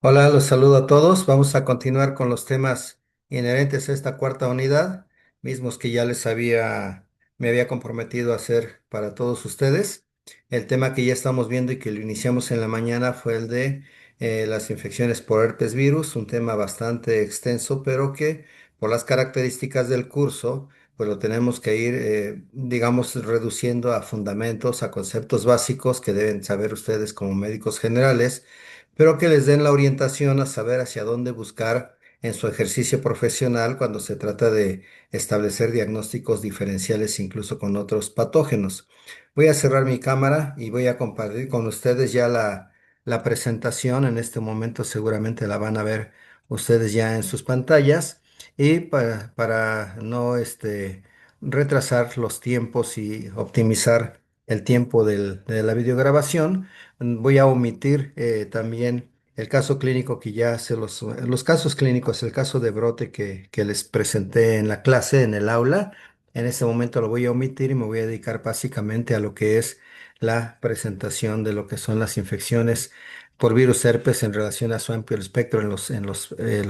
Hola, los saludo a todos. Vamos a continuar con los temas inherentes a esta cuarta unidad, mismos que ya me había comprometido a hacer para todos ustedes. El tema que ya estamos viendo y que lo iniciamos en la mañana fue el de las infecciones por herpes virus, un tema bastante extenso, pero que por las características del curso, pues lo tenemos que ir, digamos, reduciendo a fundamentos, a conceptos básicos que deben saber ustedes como médicos generales, pero que les den la orientación a saber hacia dónde buscar en su ejercicio profesional cuando se trata de establecer diagnósticos diferenciales incluso con otros patógenos. Voy a cerrar mi cámara y voy a compartir con ustedes ya la presentación. En este momento seguramente la van a ver ustedes ya en sus pantallas y para no retrasar los tiempos y optimizar el tiempo de la videograbación. Voy a omitir también el caso clínico que ya los casos clínicos, el caso de brote que les presenté en la clase, en el aula. En este momento lo voy a omitir y me voy a dedicar básicamente a lo que es la presentación de lo que son las infecciones por virus herpes en relación a su amplio espectro los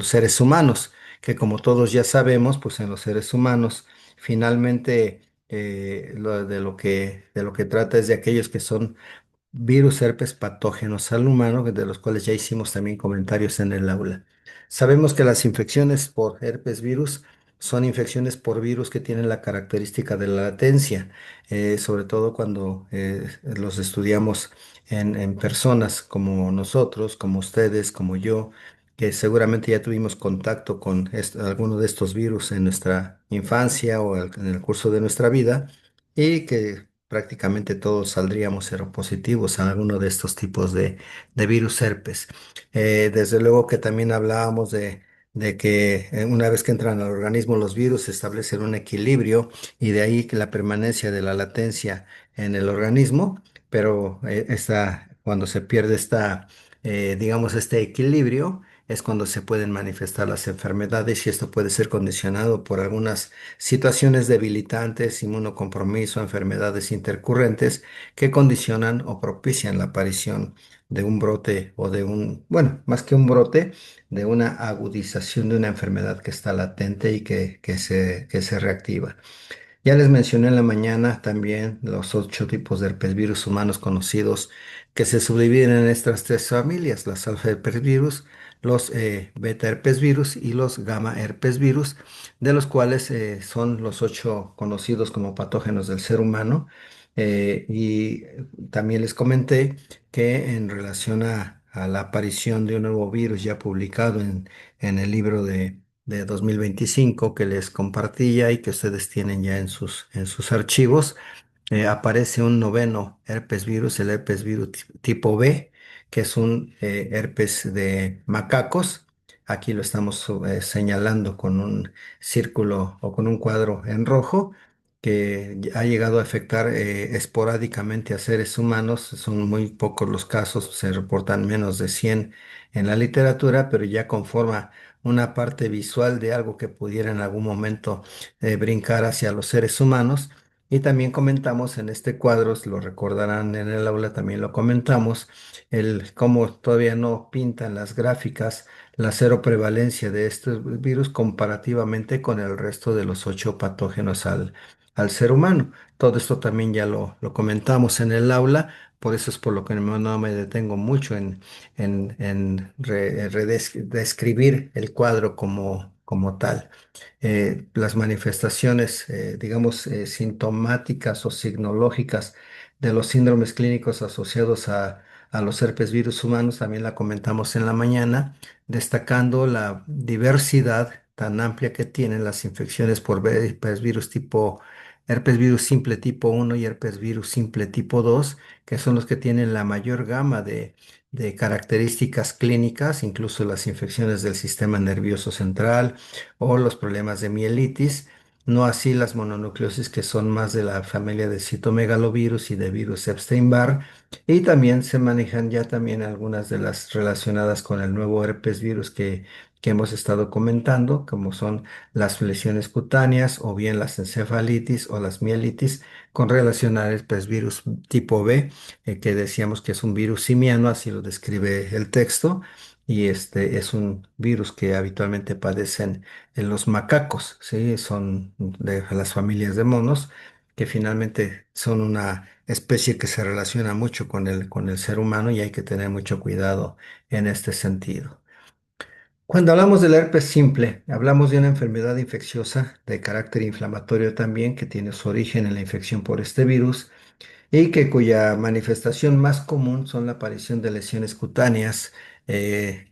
seres humanos, que como todos ya sabemos, pues en los seres humanos finalmente de lo que trata es de aquellos que son virus herpes patógenos al humano, de los cuales ya hicimos también comentarios en el aula. Sabemos que las infecciones por herpes virus son infecciones por virus que tienen la característica de la latencia, sobre todo cuando los estudiamos en personas como nosotros, como ustedes, como yo, que seguramente ya tuvimos contacto con alguno de estos virus en nuestra infancia o en el curso de nuestra vida y que prácticamente todos saldríamos seropositivos a alguno de estos tipos de virus herpes. Desde luego que también hablábamos de que una vez que entran al organismo los virus se establecen un equilibrio y de ahí que la permanencia de la latencia en el organismo, pero cuando se pierde digamos, este equilibrio, es cuando se pueden manifestar las enfermedades y esto puede ser condicionado por algunas situaciones debilitantes, inmunocompromiso, enfermedades intercurrentes que condicionan o propician la aparición de un brote o bueno, más que un brote, de una agudización de una enfermedad que está latente y que se reactiva. Ya les mencioné en la mañana también los 8 tipos de herpesvirus humanos conocidos que se subdividen en estas tres familias, las alfa herpesvirus, los beta herpesvirus y los gamma herpesvirus, de los cuales son los 8 conocidos como patógenos del ser humano. Y también les comenté que en relación a la aparición de un nuevo virus ya publicado en el libro de 2025 que les compartía y que ustedes tienen ya en sus archivos, aparece un noveno herpes virus, el herpes virus tipo B, que es un herpes de macacos. Aquí lo estamos señalando con un círculo o con un cuadro en rojo que ha llegado a afectar esporádicamente a seres humanos. Son muy pocos los casos, se reportan menos de 100 en la literatura, pero ya conforma una parte visual de algo que pudiera en algún momento brincar hacia los seres humanos. Y también comentamos en este cuadro, si lo recordarán en el aula, también lo comentamos, el cómo todavía no pintan las gráficas la cero prevalencia de estos virus comparativamente con el resto de los 8 patógenos al ser humano. Todo esto también ya lo comentamos en el aula, por eso es por lo que no me detengo mucho en describir el cuadro como tal. Las manifestaciones, digamos, sintomáticas o signológicas de los síndromes clínicos asociados a los herpes virus humanos, también la comentamos en la mañana, destacando la diversidad tan amplia que tienen las infecciones por herpes virus simple tipo 1 y herpes virus simple tipo 2, que son los que tienen la mayor gama de características clínicas, incluso las infecciones del sistema nervioso central o los problemas de mielitis, no así las mononucleosis que son más de la familia de citomegalovirus y de virus Epstein-Barr, y también se manejan ya también algunas de las relacionadas con el nuevo herpes virus que hemos estado comentando, como son las lesiones cutáneas o bien las encefalitis o las mielitis con relación al herpes virus tipo B, que decíamos que es un virus simiano, así lo describe el texto, y este es un virus que habitualmente padecen en los macacos, ¿sí? Son de las familias de monos que finalmente son una especie que se relaciona mucho con el ser humano y hay que tener mucho cuidado en este sentido. Cuando hablamos del herpes simple, hablamos de una enfermedad infecciosa de carácter inflamatorio también que tiene su origen en la infección por este virus y que cuya manifestación más común son la aparición de lesiones cutáneas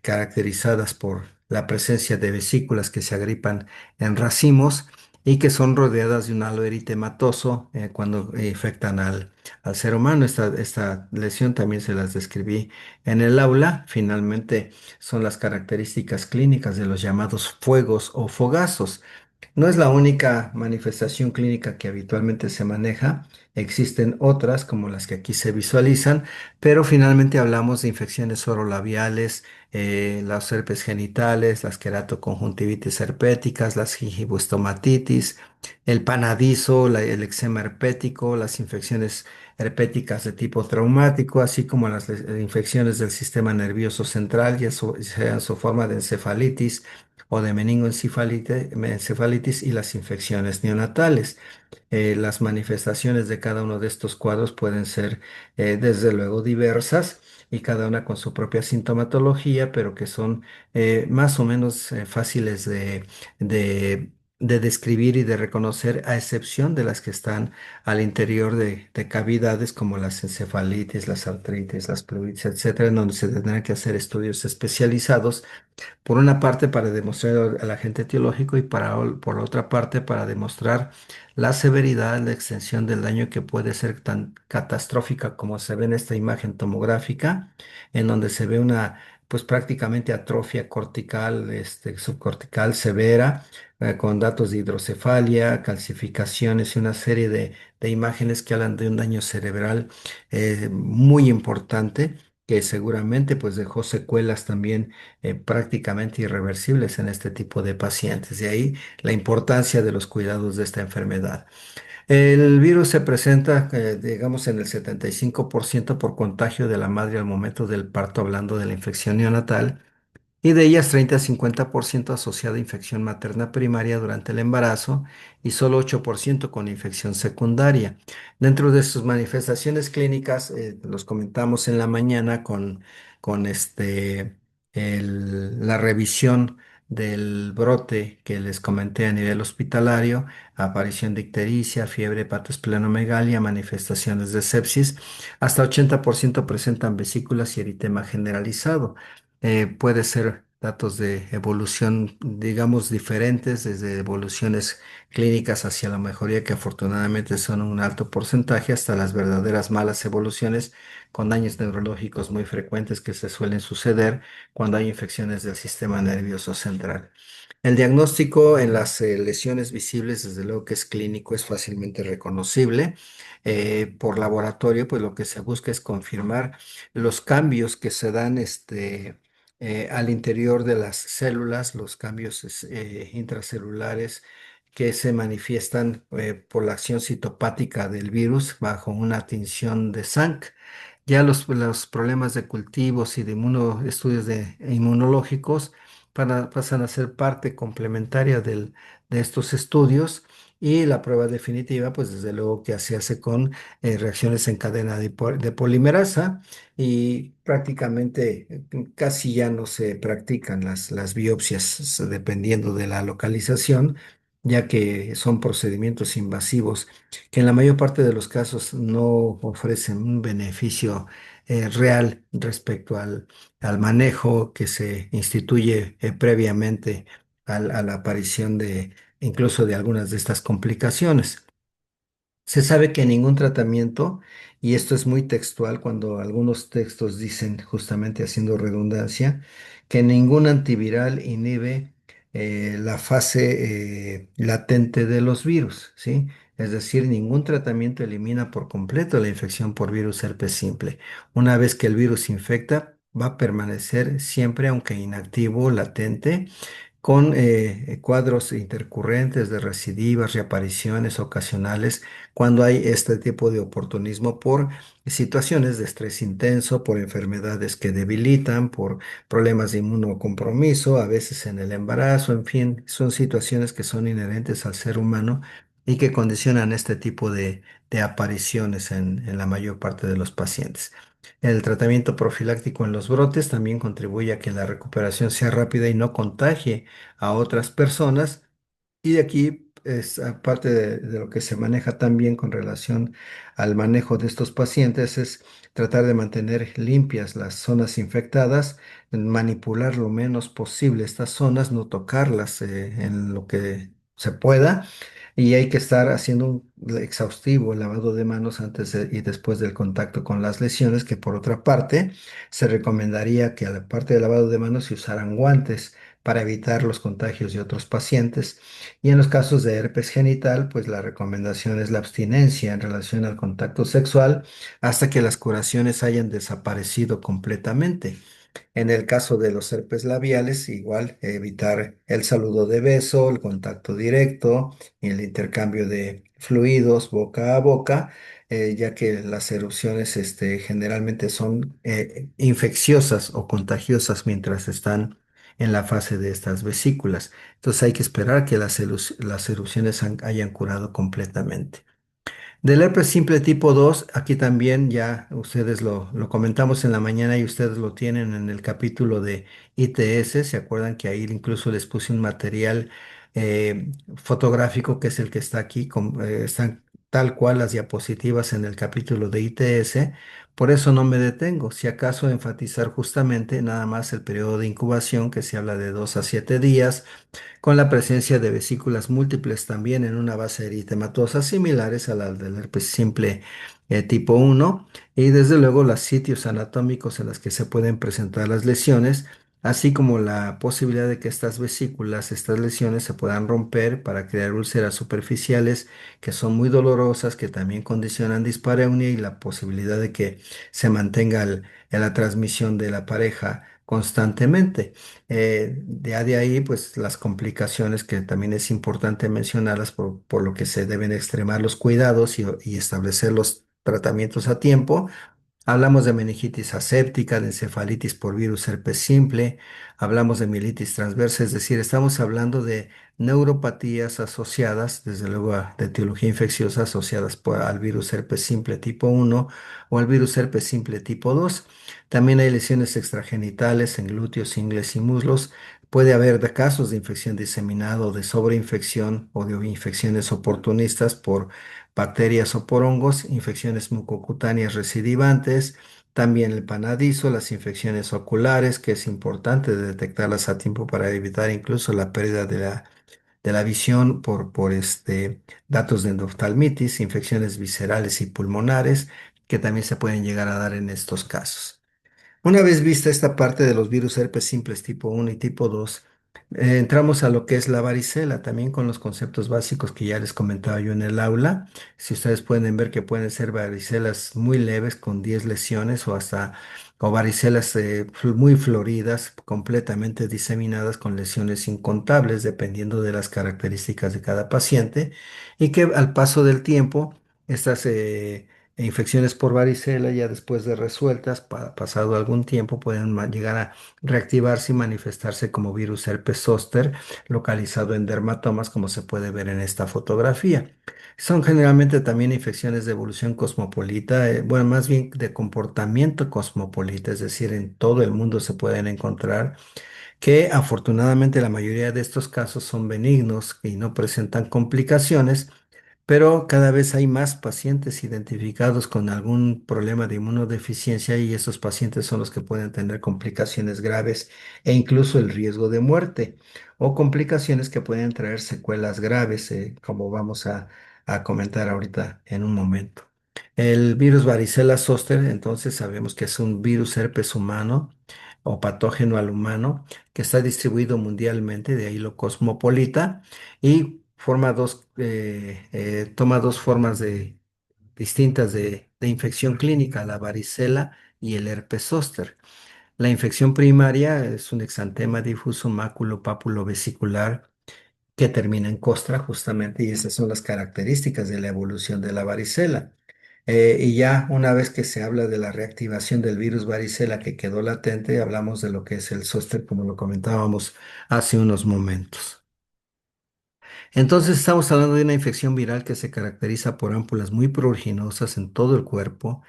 caracterizadas por la presencia de vesículas que se agripan en racimos y que son rodeadas de un halo eritematoso cuando infectan al ser humano. Esta lesión también se las describí en el aula. Finalmente son las características clínicas de los llamados fuegos o fogazos. No es la única manifestación clínica que habitualmente se maneja. Existen otras, como las que aquí se visualizan, pero finalmente hablamos de infecciones orolabiales, las herpes genitales, las queratoconjuntivitis herpéticas, las gingivostomatitis, el panadizo, el eczema herpético, las infecciones herpéticas de tipo traumático, así como las infecciones del sistema nervioso central, ya sea en su forma de encefalitis o de meningoencefalitis y las infecciones neonatales. Las manifestaciones de cada uno de estos cuadros pueden ser desde luego diversas y cada una con su propia sintomatología, pero que son más o menos fáciles de- de describir y de reconocer, a excepción de las que están al interior de cavidades como las encefalitis, las artritis, las pleuritis, etcétera, en donde se tendrán que hacer estudios especializados por una parte para demostrar el agente etiológico y por otra parte para demostrar la severidad, la extensión del daño que puede ser tan catastrófica como se ve en esta imagen tomográfica, en donde se ve una pues prácticamente atrofia cortical, subcortical severa, con datos de hidrocefalia, calcificaciones y una serie de imágenes que hablan de un daño cerebral muy importante que seguramente pues dejó secuelas también prácticamente irreversibles en este tipo de pacientes. De ahí la importancia de los cuidados de esta enfermedad. El virus se presenta, digamos, en el 75% por contagio de la madre al momento del parto, hablando de la infección neonatal, y de ellas 30 a 50% asociada a infección materna primaria durante el embarazo y solo 8% con infección secundaria. Dentro de sus manifestaciones clínicas, los comentamos en la mañana con la revisión del brote que les comenté a nivel hospitalario, aparición de ictericia, fiebre, hepatosplenomegalia, manifestaciones de sepsis. Hasta 80% presentan vesículas y eritema generalizado. Puede ser datos de evolución, digamos, diferentes, desde evoluciones clínicas hacia la mejoría, que afortunadamente son un alto porcentaje, hasta las verdaderas malas evoluciones con daños neurológicos muy frecuentes que se suelen suceder cuando hay infecciones del sistema nervioso central. El diagnóstico en las lesiones visibles, desde luego que es clínico, es fácilmente reconocible. Por laboratorio, pues lo que se busca es confirmar los cambios que se dan al interior de las células, los cambios intracelulares que se manifiestan por la acción citopática del virus bajo una tinción de Zank. Ya los problemas de cultivos y de estudios inmunológicos pasan a ser parte complementaria de estos estudios y la prueba definitiva, pues desde luego que se hace con reacciones en cadena de polimerasa y prácticamente casi ya no se practican las biopsias dependiendo de la localización, ya que son procedimientos invasivos que en la mayor parte de los casos no ofrecen un beneficio real respecto al manejo que se instituye previamente a la aparición de incluso de algunas de estas complicaciones. Se sabe que ningún tratamiento, y esto es muy textual cuando algunos textos dicen, justamente haciendo redundancia, que ningún antiviral inhibe la fase latente de los virus, ¿sí? Es decir, ningún tratamiento elimina por completo la infección por virus herpes simple. Una vez que el virus infecta, va a permanecer siempre, aunque inactivo, latente, con cuadros intercurrentes de recidivas, reapariciones ocasionales, cuando hay este tipo de oportunismo por situaciones de estrés intenso, por enfermedades que debilitan, por problemas de inmunocompromiso, a veces en el embarazo, en fin, son situaciones que son inherentes al ser humano y que condicionan este tipo de apariciones en la mayor parte de los pacientes. El tratamiento profiláctico en los brotes también contribuye a que la recuperación sea rápida y no contagie a otras personas. Y de aquí es aparte de lo que se maneja también con relación al manejo de estos pacientes, es tratar de mantener limpias las zonas infectadas, manipular lo menos posible estas zonas, no tocarlas en lo que se pueda. Y hay que estar haciendo un exhaustivo lavado de manos y después del contacto con las lesiones, que por otra parte se recomendaría que a la parte del lavado de manos se usaran guantes para evitar los contagios de otros pacientes. Y en los casos de herpes genital, pues la recomendación es la abstinencia en relación al contacto sexual hasta que las curaciones hayan desaparecido completamente. En el caso de los herpes labiales, igual evitar el saludo de beso, el contacto directo y el intercambio de fluidos boca a boca, ya que las erupciones generalmente son infecciosas o contagiosas mientras están en la fase de estas vesículas. Entonces hay que esperar que las erupciones hayan curado completamente. Del herpes simple tipo 2, aquí también ya ustedes lo comentamos en la mañana y ustedes lo tienen en el capítulo de ITS. ¿Se acuerdan que ahí incluso les puse un material fotográfico que es el que está aquí? Están tal cual las diapositivas en el capítulo de ITS. Por eso no me detengo. Si acaso enfatizar justamente nada más el periodo de incubación, que se habla de 2 a 7 días, con la presencia de vesículas múltiples también en una base eritematosa similares a las del herpes simple tipo 1 y desde luego los sitios anatómicos en los que se pueden presentar las lesiones, así como la posibilidad de que estas vesículas, estas lesiones se puedan romper para crear úlceras superficiales que son muy dolorosas, que también condicionan dispareunia y la posibilidad de que se mantenga la transmisión de la pareja constantemente. De ahí, pues las complicaciones que también es importante mencionarlas por lo que se deben extremar los cuidados y establecer los tratamientos a tiempo. Hablamos de meningitis aséptica, de encefalitis por virus herpes simple, hablamos de mielitis transversa, es decir, estamos hablando de neuropatías asociadas, desde luego de etiología infecciosa asociadas al virus herpes simple tipo 1 o al virus herpes simple tipo 2. También hay lesiones extragenitales en glúteos, ingles y muslos. Puede haber casos de infección diseminada o de sobreinfección o de infecciones oportunistas por bacterias o por hongos, infecciones mucocutáneas recidivantes, también el panadizo, las infecciones oculares, que es importante detectarlas a tiempo para evitar incluso la pérdida de la visión por datos de endoftalmitis, infecciones viscerales y pulmonares, que también se pueden llegar a dar en estos casos. Una vez vista esta parte de los virus herpes simples tipo 1 y tipo 2, entramos a lo que es la varicela, también con los conceptos básicos que ya les comentaba yo en el aula. Si ustedes pueden ver que pueden ser varicelas muy leves con 10 lesiones o varicelas muy floridas, completamente diseminadas con lesiones incontables, dependiendo de las características de cada paciente, y que al paso del tiempo, estas infecciones por varicela, ya después de resueltas, pasado algún tiempo, pueden llegar a reactivarse y manifestarse como virus herpes zóster localizado en dermatomas, como se puede ver en esta fotografía. Son generalmente también infecciones de evolución cosmopolita, bueno, más bien de comportamiento cosmopolita, es decir, en todo el mundo se pueden encontrar, que afortunadamente la mayoría de estos casos son benignos y no presentan complicaciones, pero cada vez hay más pacientes identificados con algún problema de inmunodeficiencia y esos pacientes son los que pueden tener complicaciones graves e incluso el riesgo de muerte o complicaciones que pueden traer secuelas graves, como vamos a comentar ahorita en un momento. El virus varicela zoster, entonces sabemos que es un virus herpes humano o patógeno al humano que está distribuido mundialmente, de ahí lo cosmopolita, y toma dos formas distintas de infección clínica, la varicela y el herpes zóster. La infección primaria es un exantema difuso máculo-pápulo-vesicular que termina en costra justamente y esas son las características de la evolución de la varicela. Y ya una vez que se habla de la reactivación del virus varicela que quedó latente, hablamos de lo que es el zóster, como lo comentábamos hace unos momentos. Entonces estamos hablando de una infección viral que se caracteriza por ámpulas muy pruriginosas en todo el cuerpo.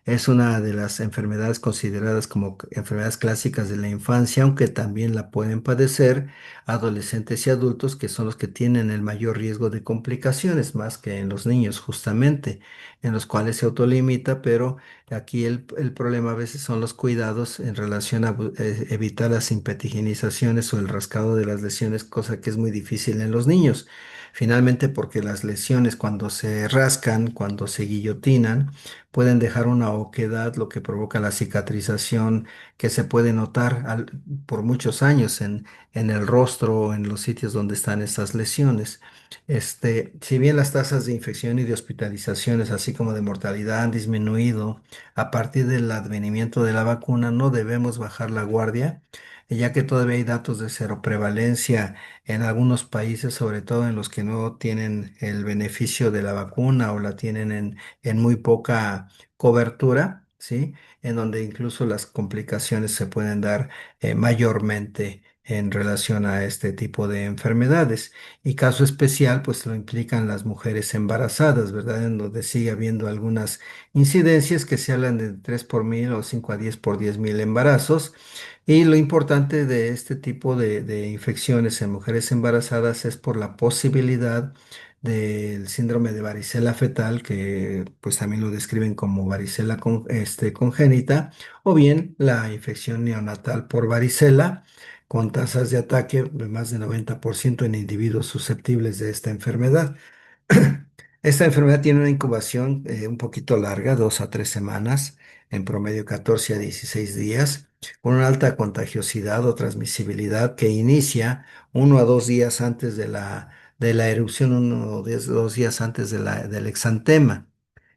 Es una de las enfermedades consideradas como enfermedades clásicas de la infancia, aunque también la pueden padecer adolescentes y adultos, que son los que tienen el mayor riesgo de complicaciones, más que en los niños, justamente, en los cuales se autolimita, pero aquí el problema a veces son los cuidados en relación a evitar las impetigenizaciones o el rascado de las lesiones, cosa que es muy difícil en los niños. Finalmente, porque las lesiones cuando se rascan, cuando se guillotinan, pueden dejar una oquedad, lo que provoca la cicatrización que se puede notar por muchos años en el rostro o en los sitios donde están estas lesiones. Si bien las tasas de infección y de hospitalizaciones, así como de mortalidad, han disminuido a partir del advenimiento de la vacuna, no debemos bajar la guardia, ya que todavía hay datos de seroprevalencia en algunos países, sobre todo en los que no tienen el beneficio de la vacuna o la tienen en muy poca cobertura, ¿sí? En donde incluso las complicaciones se pueden dar mayormente en relación a este tipo de enfermedades. Y caso especial, pues lo implican las mujeres embarazadas, ¿verdad? En donde sigue habiendo algunas incidencias que se hablan de 3 por mil o 5 a 10 por 10.000 embarazos. Y lo importante de este tipo de infecciones en mujeres embarazadas es por la posibilidad del síndrome de varicela fetal, que pues también lo describen como varicela congénita, o bien la infección neonatal por varicela, con tasas de ataque de más de 90% en individuos susceptibles de esta enfermedad. Esta enfermedad tiene una incubación un poquito larga, 2 a 3 semanas, en promedio 14 a 16 días, con una alta contagiosidad o transmisibilidad que inicia 1 a 2 días antes de la erupción, 1 o 2 días antes del exantema.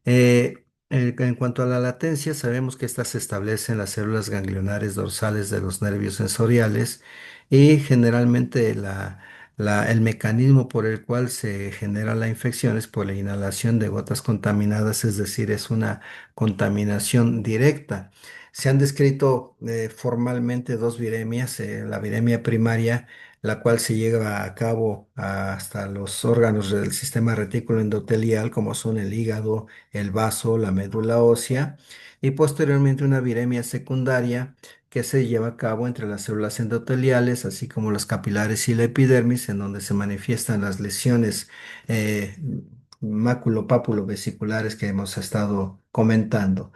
En cuanto a la latencia, sabemos que esta se establece en las células ganglionares dorsales de los nervios sensoriales y generalmente el mecanismo por el cual se genera la infección es por la inhalación de gotas contaminadas, es decir, es una contaminación directa. Se han descrito formalmente dos viremias, la viremia primaria, la cual se lleva a cabo hasta los órganos del sistema retículo endotelial, como son el hígado, el vaso, la médula ósea, y posteriormente una viremia secundaria que se lleva a cabo entre las células endoteliales, así como los capilares y la epidermis, en donde se manifiestan las lesiones eh, máculo-pápulo-vesiculares que hemos estado comentando.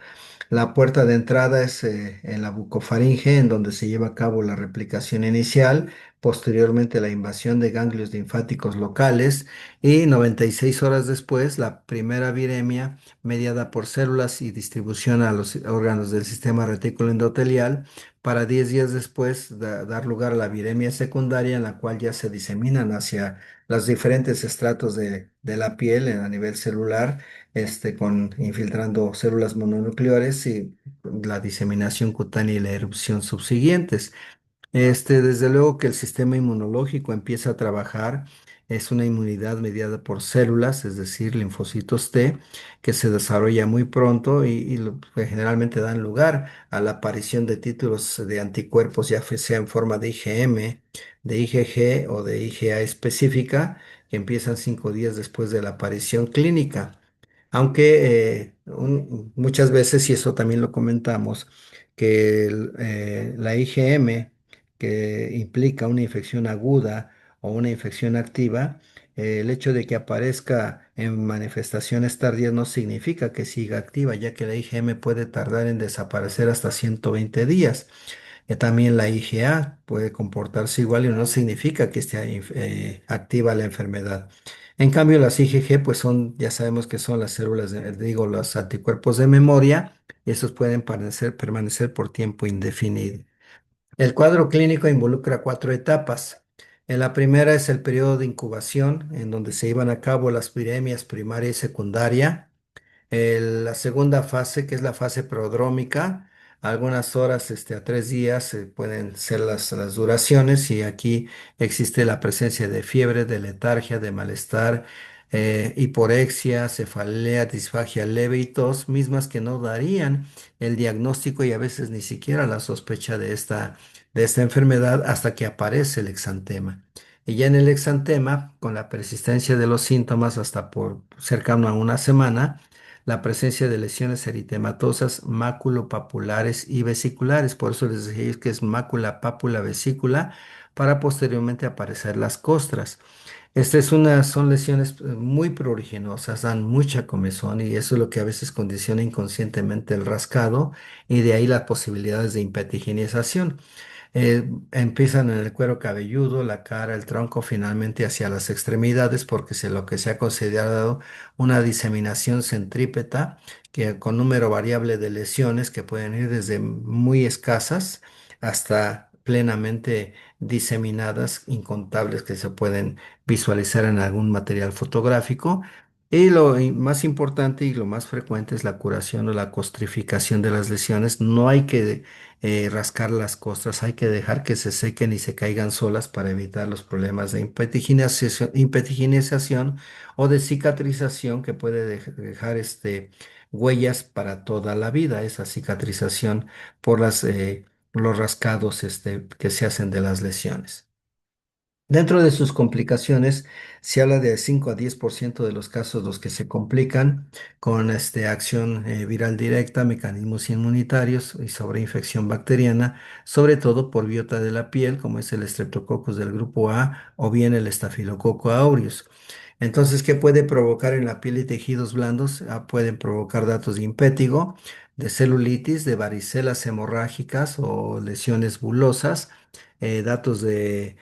La puerta de entrada es en la bucofaringe, en donde se lleva a cabo la replicación inicial, posteriormente la invasión de ganglios linfáticos locales y 96 horas después la primera viremia mediada por células y distribución a los órganos del sistema retículo endotelial, para 10 días después dar lugar a la viremia secundaria, en la cual ya se diseminan hacia los diferentes estratos de la piel a nivel celular, infiltrando células mononucleares y la diseminación cutánea y la erupción subsiguientes. Desde luego que el sistema inmunológico empieza a trabajar, es una inmunidad mediada por células, es decir, linfocitos T, que se desarrolla muy pronto que generalmente dan lugar a la aparición de títulos de anticuerpos, ya sea en forma de IgM, de IgG o de IgA específica, que empiezan 5 días después de la aparición clínica. Aunque muchas veces, y eso también lo comentamos, que la IgM, que implica una infección aguda o una infección activa, el hecho de que aparezca en manifestaciones tardías no significa que siga activa, ya que la IgM puede tardar en desaparecer hasta 120 días. También la IgA puede comportarse igual y no significa que esté activa la enfermedad. En cambio, las IgG, pues ya sabemos que son las células, digo, los anticuerpos de memoria, y estos pueden permanecer por tiempo indefinido. El cuadro clínico involucra 4 etapas. En la primera es el periodo de incubación, en donde se llevan a cabo las viremias primaria y secundaria. La segunda fase, que es la fase prodrómica, algunas horas a 3 días pueden ser las duraciones y aquí existe la presencia de fiebre, de letargia, de malestar, hiporexia, cefalea, disfagia leve y tos, mismas que no darían el diagnóstico y a veces ni siquiera la sospecha de esta enfermedad hasta que aparece el exantema. Y ya en el exantema, con la persistencia de los síntomas hasta por cercano a una semana, la presencia de lesiones eritematosas, máculopapulares y vesiculares. Por eso les decía yo que es mácula, pápula, vesícula, para posteriormente aparecer las costras. Son lesiones muy pruriginosas, dan mucha comezón y eso es lo que a veces condiciona inconscientemente el rascado y de ahí las posibilidades de hipertiginización. Empiezan en el cuero cabelludo, la cara, el tronco, finalmente hacia las extremidades, porque lo que se ha considerado una diseminación centrípeta, que con número variable de lesiones que pueden ir desde muy escasas hasta plenamente diseminadas, incontables que se pueden visualizar en algún material fotográfico. Y más importante y lo más frecuente es la curación o la costrificación de las lesiones. No hay que rascar las costras, hay que dejar que se sequen y se caigan solas para evitar los problemas de impetiginezación o de cicatrización que puede dejar huellas para toda la vida, esa cicatrización por los rascados que se hacen de las lesiones. Dentro de sus complicaciones, se habla de 5 a 10% de los casos los que se complican con acción viral directa, mecanismos inmunitarios y sobreinfección bacteriana, sobre todo por biota de la piel, como es el Streptococcus del grupo A o bien el Estafilococo aureus. Entonces, ¿qué puede provocar en la piel y tejidos blandos? Pueden provocar datos de impétigo, de celulitis, de varicelas hemorrágicas o lesiones bulosas, datos de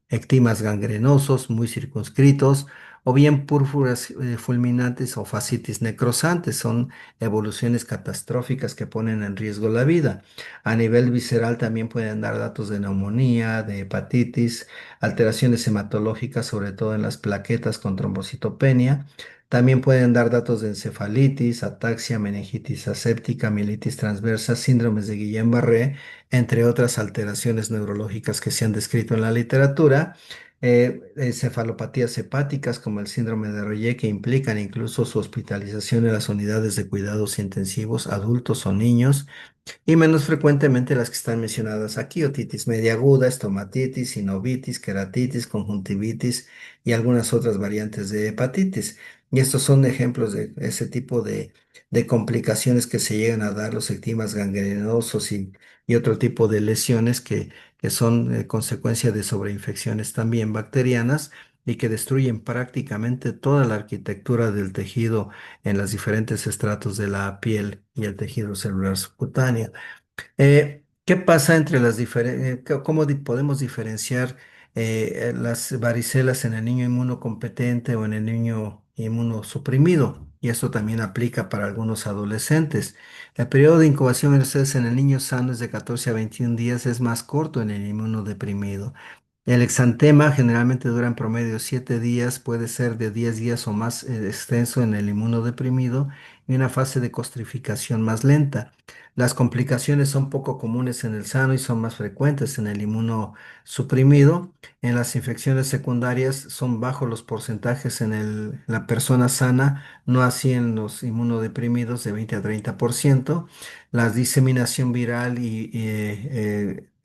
ectimas gangrenosos muy circunscritos, o bien púrpuras fulminantes o fascitis necrosantes. Son evoluciones catastróficas que ponen en riesgo la vida. A nivel visceral también pueden dar datos de neumonía, de hepatitis, alteraciones hematológicas, sobre todo en las plaquetas con trombocitopenia. También pueden dar datos de encefalitis, ataxia, meningitis aséptica, mielitis transversa, síndromes de Guillain-Barré, entre otras alteraciones neurológicas que se han descrito en la literatura. Encefalopatías hepáticas como el síndrome de Royer que implican incluso su hospitalización en las unidades de cuidados intensivos, adultos o niños. Y menos frecuentemente las que están mencionadas aquí: otitis media aguda, estomatitis, sinovitis, queratitis, conjuntivitis y algunas otras variantes de hepatitis. Y estos son ejemplos de ese tipo de complicaciones que se llegan a dar, los ectimas gangrenosos y otro tipo de lesiones que son consecuencia de sobreinfecciones también bacterianas y que destruyen prácticamente toda la arquitectura del tejido en los diferentes estratos de la piel y el tejido celular subcutáneo. ¿Qué pasa entre las diferentes, cómo podemos diferenciar las varicelas en el niño inmunocompetente o en el niño inmunosuprimido? Y esto también aplica para algunos adolescentes. El periodo de incubación en el niño sano es de 14 a 21 días, es más corto en el inmunodeprimido. El exantema generalmente dura en promedio 7 días, puede ser de 10 días o más extenso en el inmunodeprimido y una fase de costrificación más lenta. Las complicaciones son poco comunes en el sano y son más frecuentes en el inmunosuprimido. En las infecciones secundarias son bajos los porcentajes en la persona sana, no así en los inmunodeprimidos de 20 a 30%. La diseminación viral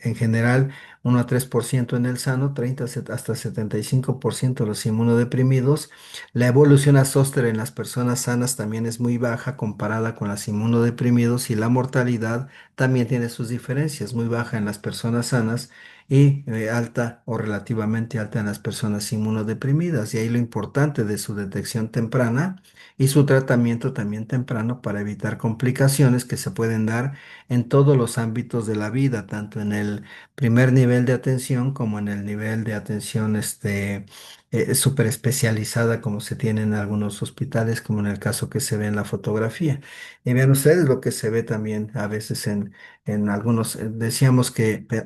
en general 1 a 3% en el sano, 30 hasta 75% los inmunodeprimidos. La evolución a zóster en las personas sanas también es muy baja comparada con las inmunodeprimidos y la mortalidad también tiene sus diferencias, muy baja en las personas sanas y alta o relativamente alta en las personas inmunodeprimidas. Y ahí lo importante de su detección temprana y su tratamiento también temprano para evitar complicaciones que se pueden dar en todos los ámbitos de la vida, tanto en el primer nivel de atención como en el nivel de atención súper especializada como se tiene en algunos hospitales, como en el caso que se ve en la fotografía. Y vean ustedes lo que se ve también a veces en algunos, decíamos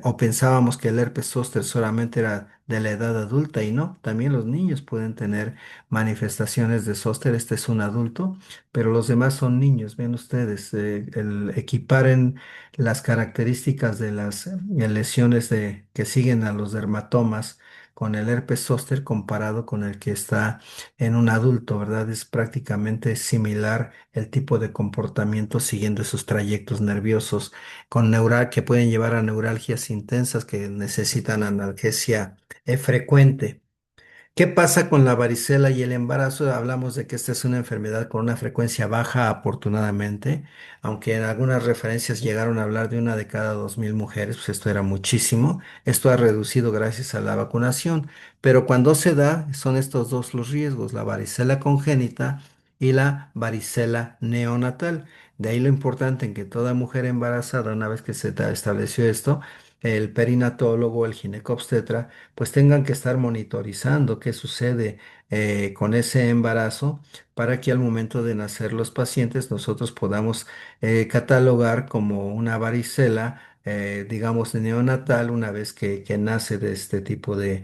o pensábamos que el herpes zóster solamente era de la edad adulta y no, también los niños pueden tener manifestaciones de zóster. Este es un adulto, pero los demás son niños. Ven ustedes, el equiparen las características de las lesiones que siguen a los dermatomas con el herpes zóster comparado con el que está en un adulto, ¿verdad? Es prácticamente similar el tipo de comportamiento siguiendo esos trayectos nerviosos con que pueden llevar a neuralgias intensas que necesitan analgesia frecuente. ¿Qué pasa con la varicela y el embarazo? Hablamos de que esta es una enfermedad con una frecuencia baja, afortunadamente, aunque en algunas referencias llegaron a hablar de una de cada 2.000 mujeres, pues esto era muchísimo. Esto ha reducido gracias a la vacunación, pero cuando se da, son estos dos los riesgos, la varicela congénita y la varicela neonatal. De ahí lo importante en que toda mujer embarazada, una vez que se estableció esto, el perinatólogo, el ginecobstetra, pues tengan que estar monitorizando qué sucede con ese embarazo para que al momento de nacer los pacientes nosotros podamos catalogar como una varicela, digamos, neonatal una vez que nace de este tipo de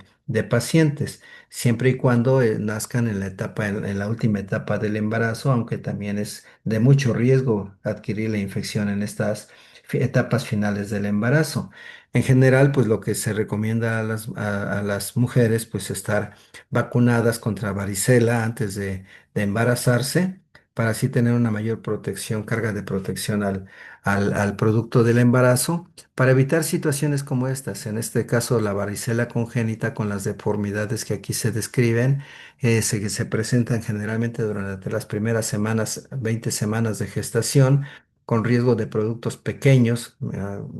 pacientes, siempre y cuando nazcan en la etapa, en la última etapa del embarazo, aunque también es de mucho riesgo adquirir la infección en estas etapas finales del embarazo. En general, pues lo que se recomienda a las mujeres, pues estar vacunadas contra varicela antes de embarazarse, para así tener una mayor protección, carga de protección al producto del embarazo, para evitar situaciones como estas. En este caso, la varicela congénita con las deformidades que aquí se describen, que se presentan generalmente durante las primeras semanas, 20 semanas de gestación con riesgo de productos pequeños,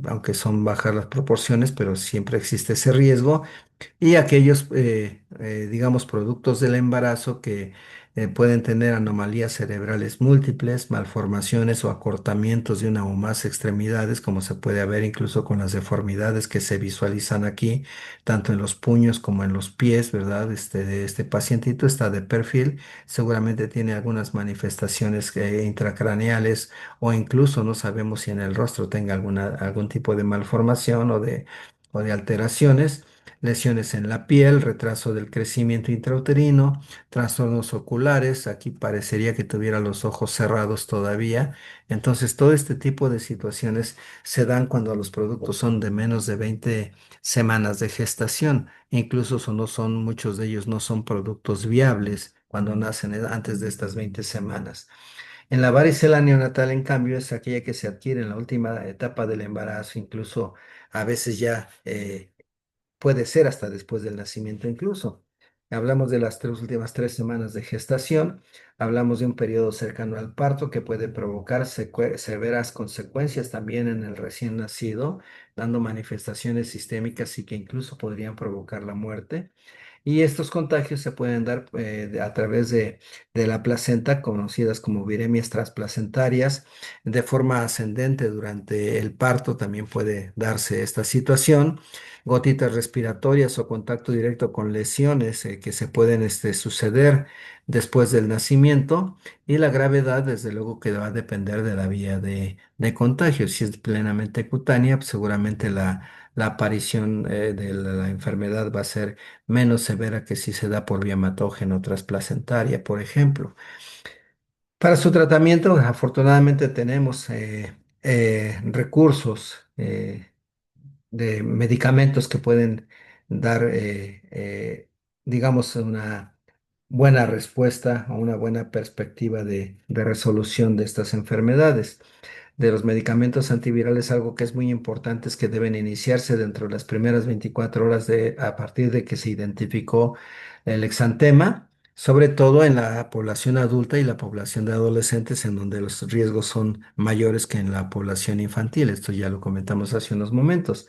aunque son bajas las proporciones, pero siempre existe ese riesgo, y aquellos, digamos, productos del embarazo que pueden tener anomalías cerebrales múltiples, malformaciones o acortamientos de una o más extremidades, como se puede ver incluso con las deformidades que se visualizan aquí, tanto en los puños como en los pies, ¿verdad? Este pacientito está de perfil, seguramente tiene algunas manifestaciones intracraneales o incluso no sabemos si en el rostro tenga algún tipo de malformación o de alteraciones, lesiones en la piel, retraso del crecimiento intrauterino, trastornos oculares, aquí parecería que tuviera los ojos cerrados todavía. Entonces, todo este tipo de situaciones se dan cuando los productos son de menos de 20 semanas de gestación. Incluso no son, muchos de ellos no son productos viables cuando nacen antes de estas 20 semanas. En la varicela neonatal, en cambio, es aquella que se adquiere en la última etapa del embarazo, incluso a veces ya puede ser hasta después del nacimiento incluso. Hablamos de las últimas 3 semanas de gestación, hablamos de un periodo cercano al parto que puede provocar severas consecuencias también en el recién nacido, dando manifestaciones sistémicas y que incluso podrían provocar la muerte. Y estos contagios se pueden dar a través de la placenta, conocidas como viremias transplacentarias, de forma ascendente durante el parto también puede darse esta situación, gotitas respiratorias o contacto directo con lesiones que se pueden suceder después del nacimiento, y la gravedad desde luego que va a depender de la vía de contagio. Si es plenamente cutánea, pues seguramente la aparición de la enfermedad va a ser menos severa que si se da por vía hematógeno transplacentaria, por ejemplo. Para su tratamiento, afortunadamente tenemos recursos de medicamentos que pueden dar, digamos, una buena respuesta o una buena perspectiva de resolución de estas enfermedades. De los medicamentos antivirales, algo que es muy importante es que deben iniciarse dentro de las primeras 24 horas a partir de que se identificó el exantema, sobre todo en la población adulta y la población de adolescentes, en donde los riesgos son mayores que en la población infantil. Esto ya lo comentamos hace unos momentos.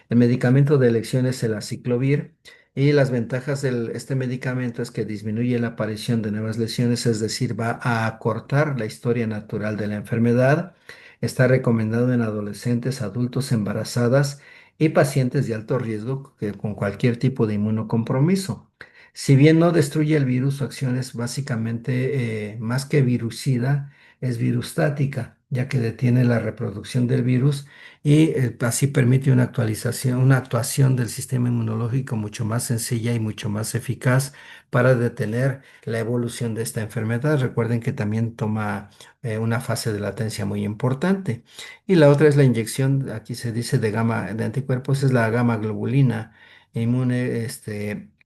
El medicamento de elección es el aciclovir, y las ventajas de este medicamento es que disminuye la aparición de nuevas lesiones, es decir, va a acortar la historia natural de la enfermedad. Está recomendado en adolescentes, adultos, embarazadas y pacientes de alto riesgo con cualquier tipo de inmunocompromiso. Si bien no destruye el virus, su acción es básicamente más que virucida, es virustática, ya que detiene la reproducción del virus y así permite una actualización, una actuación del sistema inmunológico mucho más sencilla y mucho más eficaz para detener la evolución de esta enfermedad. Recuerden que también toma una fase de latencia muy importante. Y la otra es la inyección, aquí se dice de gamma de anticuerpos, es la gamma globulina inmune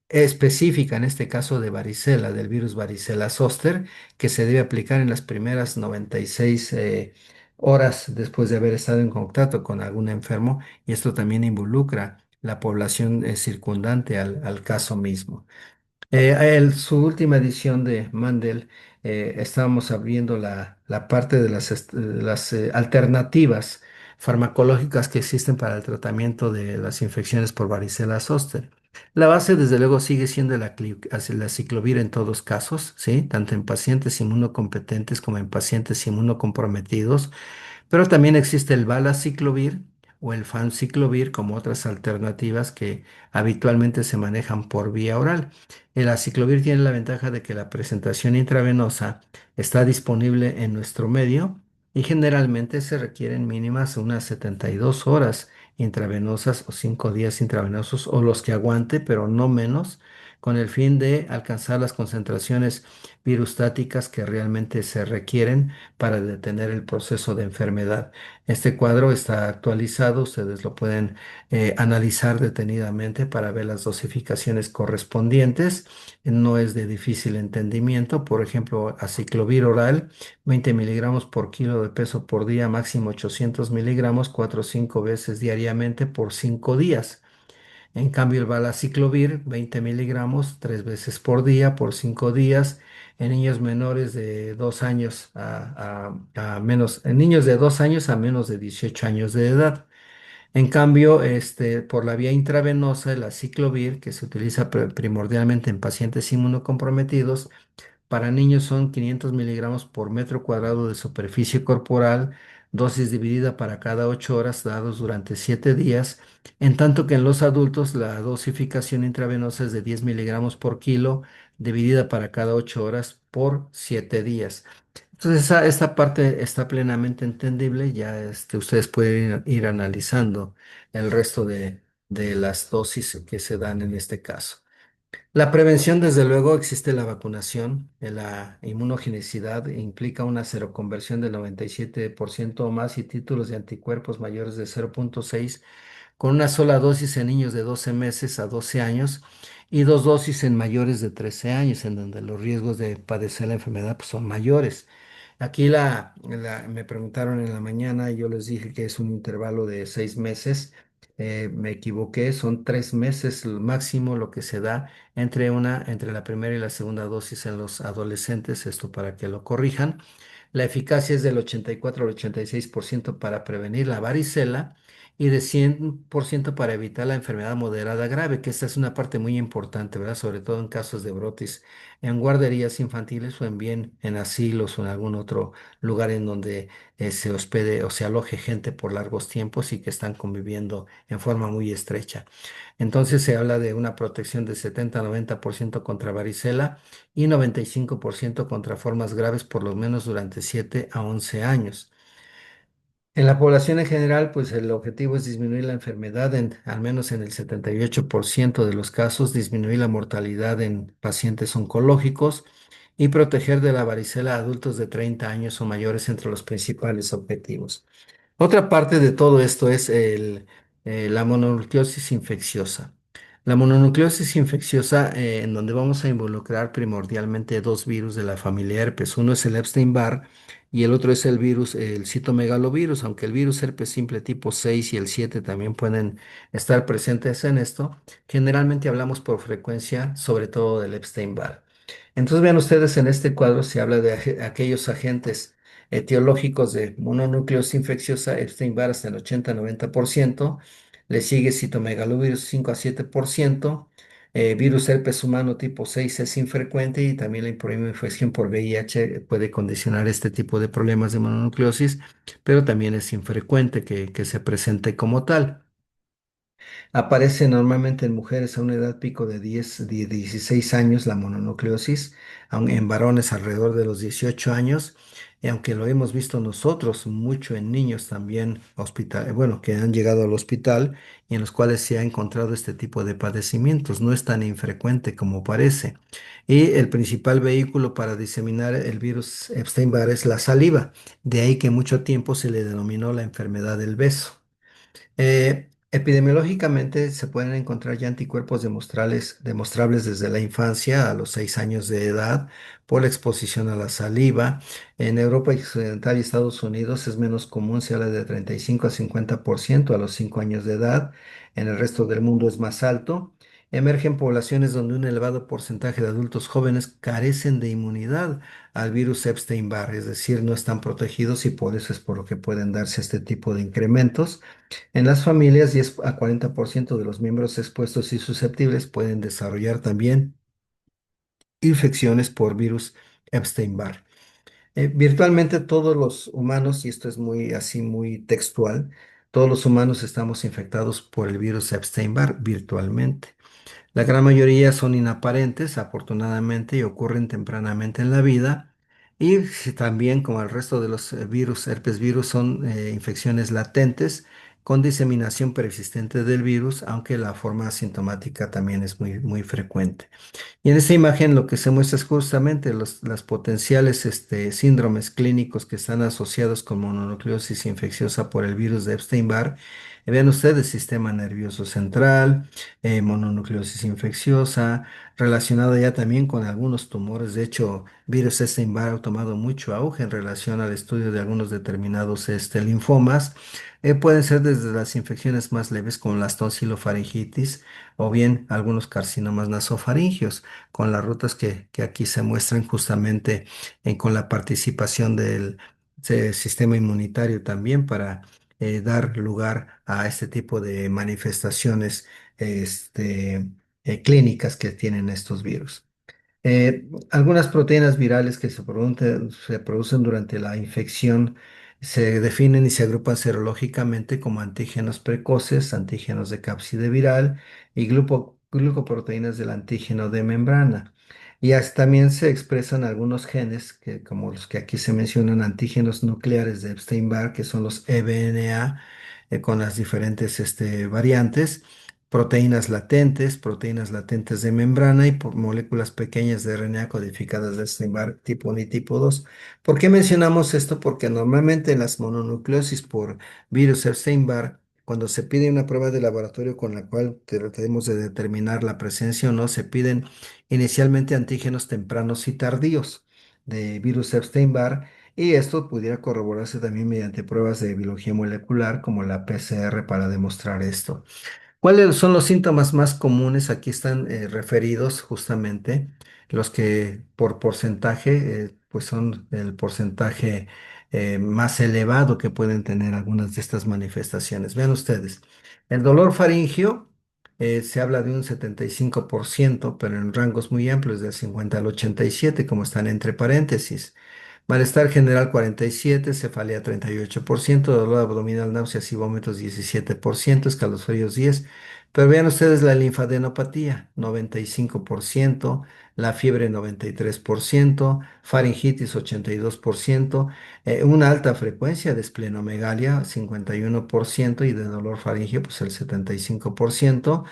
específica, en este caso de varicela, del virus varicela zoster, que se debe aplicar en las primeras 96 horas después de haber estado en contacto con algún enfermo, y esto también involucra la población circundante al caso mismo. Su última edición de Mandel, estábamos viendo la parte de las alternativas farmacológicas que existen para el tratamiento de las infecciones por varicela zoster. La base, desde luego, sigue siendo la ciclovir en todos casos, ¿sí? Tanto en pacientes inmunocompetentes como en pacientes inmunocomprometidos. Pero también existe el valaciclovir o el fanciclovir como otras alternativas que habitualmente se manejan por vía oral. El aciclovir tiene la ventaja de que la presentación intravenosa está disponible en nuestro medio y generalmente se requieren mínimas unas 72 horas intravenosas o 5 días intravenosos o los que aguante, pero no menos, con el fin de alcanzar las concentraciones virustáticas que realmente se requieren para detener el proceso de enfermedad. Este cuadro está actualizado, ustedes lo pueden analizar detenidamente para ver las dosificaciones correspondientes. No es de difícil entendimiento. Por ejemplo, aciclovir oral, 20 miligramos por kilo de peso por día, máximo 800 miligramos, 4 o 5 veces diariamente por 5 días. En cambio, el valaciclovir, 20 miligramos, 3 veces por día, por 5 días, en niños menores de 2 años a menos, en niños de 2 años a menos de 18 años de edad. En cambio, por la vía intravenosa, el aciclovir, que se utiliza primordialmente en pacientes inmunocomprometidos, para niños son 500 miligramos por metro cuadrado de superficie corporal, dosis dividida para cada 8 horas dados durante 7 días, en tanto que en los adultos la dosificación intravenosa es de 10 miligramos por kilo, dividida para cada 8 horas por 7 días. Entonces, esta parte está plenamente entendible, ya ustedes pueden ir analizando el resto de las dosis que se dan en este caso. La prevención, desde luego, existe la vacunación. La inmunogenicidad implica una seroconversión del 97% o más y títulos de anticuerpos mayores de 0,6 con una sola dosis en niños de 12 meses a 12 años y dos dosis en mayores de 13 años, en donde los riesgos de padecer la enfermedad pues, son mayores. Aquí me preguntaron en la mañana y yo les dije que es un intervalo de 6 meses. Me equivoqué, son 3 meses el máximo lo que se da entre la primera y la segunda dosis en los adolescentes, esto para que lo corrijan. La eficacia es del 84 al 86% para prevenir la varicela y de 100% para evitar la enfermedad moderada grave, que esta es una parte muy importante, ¿verdad? Sobre todo en casos de brotes en guarderías infantiles o en bien en asilos o en algún otro lugar en donde se hospede o se aloje gente por largos tiempos y que están conviviendo en forma muy estrecha. Entonces se habla de una protección de 70-90% contra varicela y 95% contra formas graves por lo menos durante 7 a 11 años. En la población en general, pues el objetivo es disminuir la enfermedad al menos en el 78% de los casos, disminuir la mortalidad en pacientes oncológicos y proteger de la varicela a adultos de 30 años o mayores entre los principales objetivos. Otra parte de todo esto es la mononucleosis infecciosa. La mononucleosis infecciosa, en donde vamos a involucrar primordialmente dos virus de la familia herpes. Uno es el Epstein-Barr y el otro es el virus, el citomegalovirus, aunque el virus herpes simple tipo 6 y el 7 también pueden estar presentes en esto. Generalmente hablamos por frecuencia, sobre todo del Epstein-Barr. Entonces, vean ustedes, en este cuadro se habla de aquellos agentes etiológicos de mononucleosis infecciosa, Epstein-Barr hasta el 80-90%, le sigue citomegalovirus 5 a 7%, virus herpes humano tipo 6 es infrecuente y también la infección por VIH puede condicionar este tipo de problemas de mononucleosis, pero también es infrecuente que se presente como tal. Aparece normalmente en mujeres a una edad pico de 16 años la mononucleosis, aun en varones alrededor de los 18 años. y aunque lo hemos visto nosotros mucho en niños también hospital, bueno, que han llegado al hospital y en los cuales se ha encontrado este tipo de padecimientos, no es tan infrecuente como parece. Y el principal vehículo para diseminar el virus Epstein-Barr es la saliva, de ahí que mucho tiempo se le denominó la enfermedad del beso. Epidemiológicamente se pueden encontrar ya anticuerpos demostrables desde la infancia a los 6 años de edad por la exposición a la saliva. En Europa Occidental y Estados Unidos es menos común, se habla de 35 a 50% a los 5 años de edad. En el resto del mundo es más alto. Emergen poblaciones donde un elevado porcentaje de adultos jóvenes carecen de inmunidad al virus Epstein-Barr, es decir, no están protegidos y por eso es por lo que pueden darse este tipo de incrementos. En las familias, 10 a 40% de los miembros expuestos y susceptibles pueden desarrollar también infecciones por virus Epstein-Barr. Virtualmente todos los humanos, y esto es muy así, muy textual, todos los humanos estamos infectados por el virus Epstein-Barr virtualmente. La gran mayoría son inaparentes, afortunadamente, y ocurren tempranamente en la vida. Y también, como el resto de los virus, herpes virus, son infecciones latentes con diseminación persistente del virus, aunque la forma asintomática también es muy, muy frecuente. Y en esta imagen lo que se muestra es justamente las potenciales síndromes clínicos que están asociados con mononucleosis infecciosa por el virus de Epstein-Barr. Vean ustedes, sistema nervioso central, mononucleosis infecciosa, relacionada ya también con algunos tumores. De hecho, virus Epstein-Barr ha tomado mucho auge en relación al estudio de algunos determinados linfomas. Pueden ser desde las infecciones más leves como las tonsilofaringitis o bien algunos carcinomas nasofaringios con las rutas que aquí se muestran justamente con la participación del sistema inmunitario también para dar lugar a este tipo de manifestaciones clínicas que tienen estos virus. Algunas proteínas virales que se producen durante la infección se definen y se agrupan serológicamente como antígenos precoces, antígenos de cápside viral y glucoproteínas del antígeno de membrana. Y también se expresan algunos genes, que, como los que aquí se mencionan, antígenos nucleares de Epstein-Barr, que son los EBNA, con las diferentes variantes proteínas latentes de membrana y por moléculas pequeñas de RNA codificadas de Epstein-Barr tipo 1 y tipo 2. ¿Por qué mencionamos esto? Porque normalmente en las mononucleosis por virus Epstein-Barr, cuando se pide una prueba de laboratorio con la cual tratemos de determinar la presencia o no, se piden inicialmente antígenos tempranos y tardíos de virus Epstein-Barr. Y esto pudiera corroborarse también mediante pruebas de biología molecular como la PCR para demostrar esto. ¿Cuáles son los síntomas más comunes? Aquí están referidos justamente los que por porcentaje, pues son el porcentaje más elevado que pueden tener algunas de estas manifestaciones. Vean ustedes, el dolor faringio se habla de un 75%, pero en rangos muy amplios, del 50 al 87, como están entre paréntesis. Malestar general 47, cefalea 38%, dolor abdominal, náuseas y vómitos 17%, escalofríos 10%. Pero vean ustedes la linfadenopatía 95%, la fiebre 93%, faringitis 82%, una alta frecuencia de esplenomegalia 51% y de dolor faríngeo pues el 75%.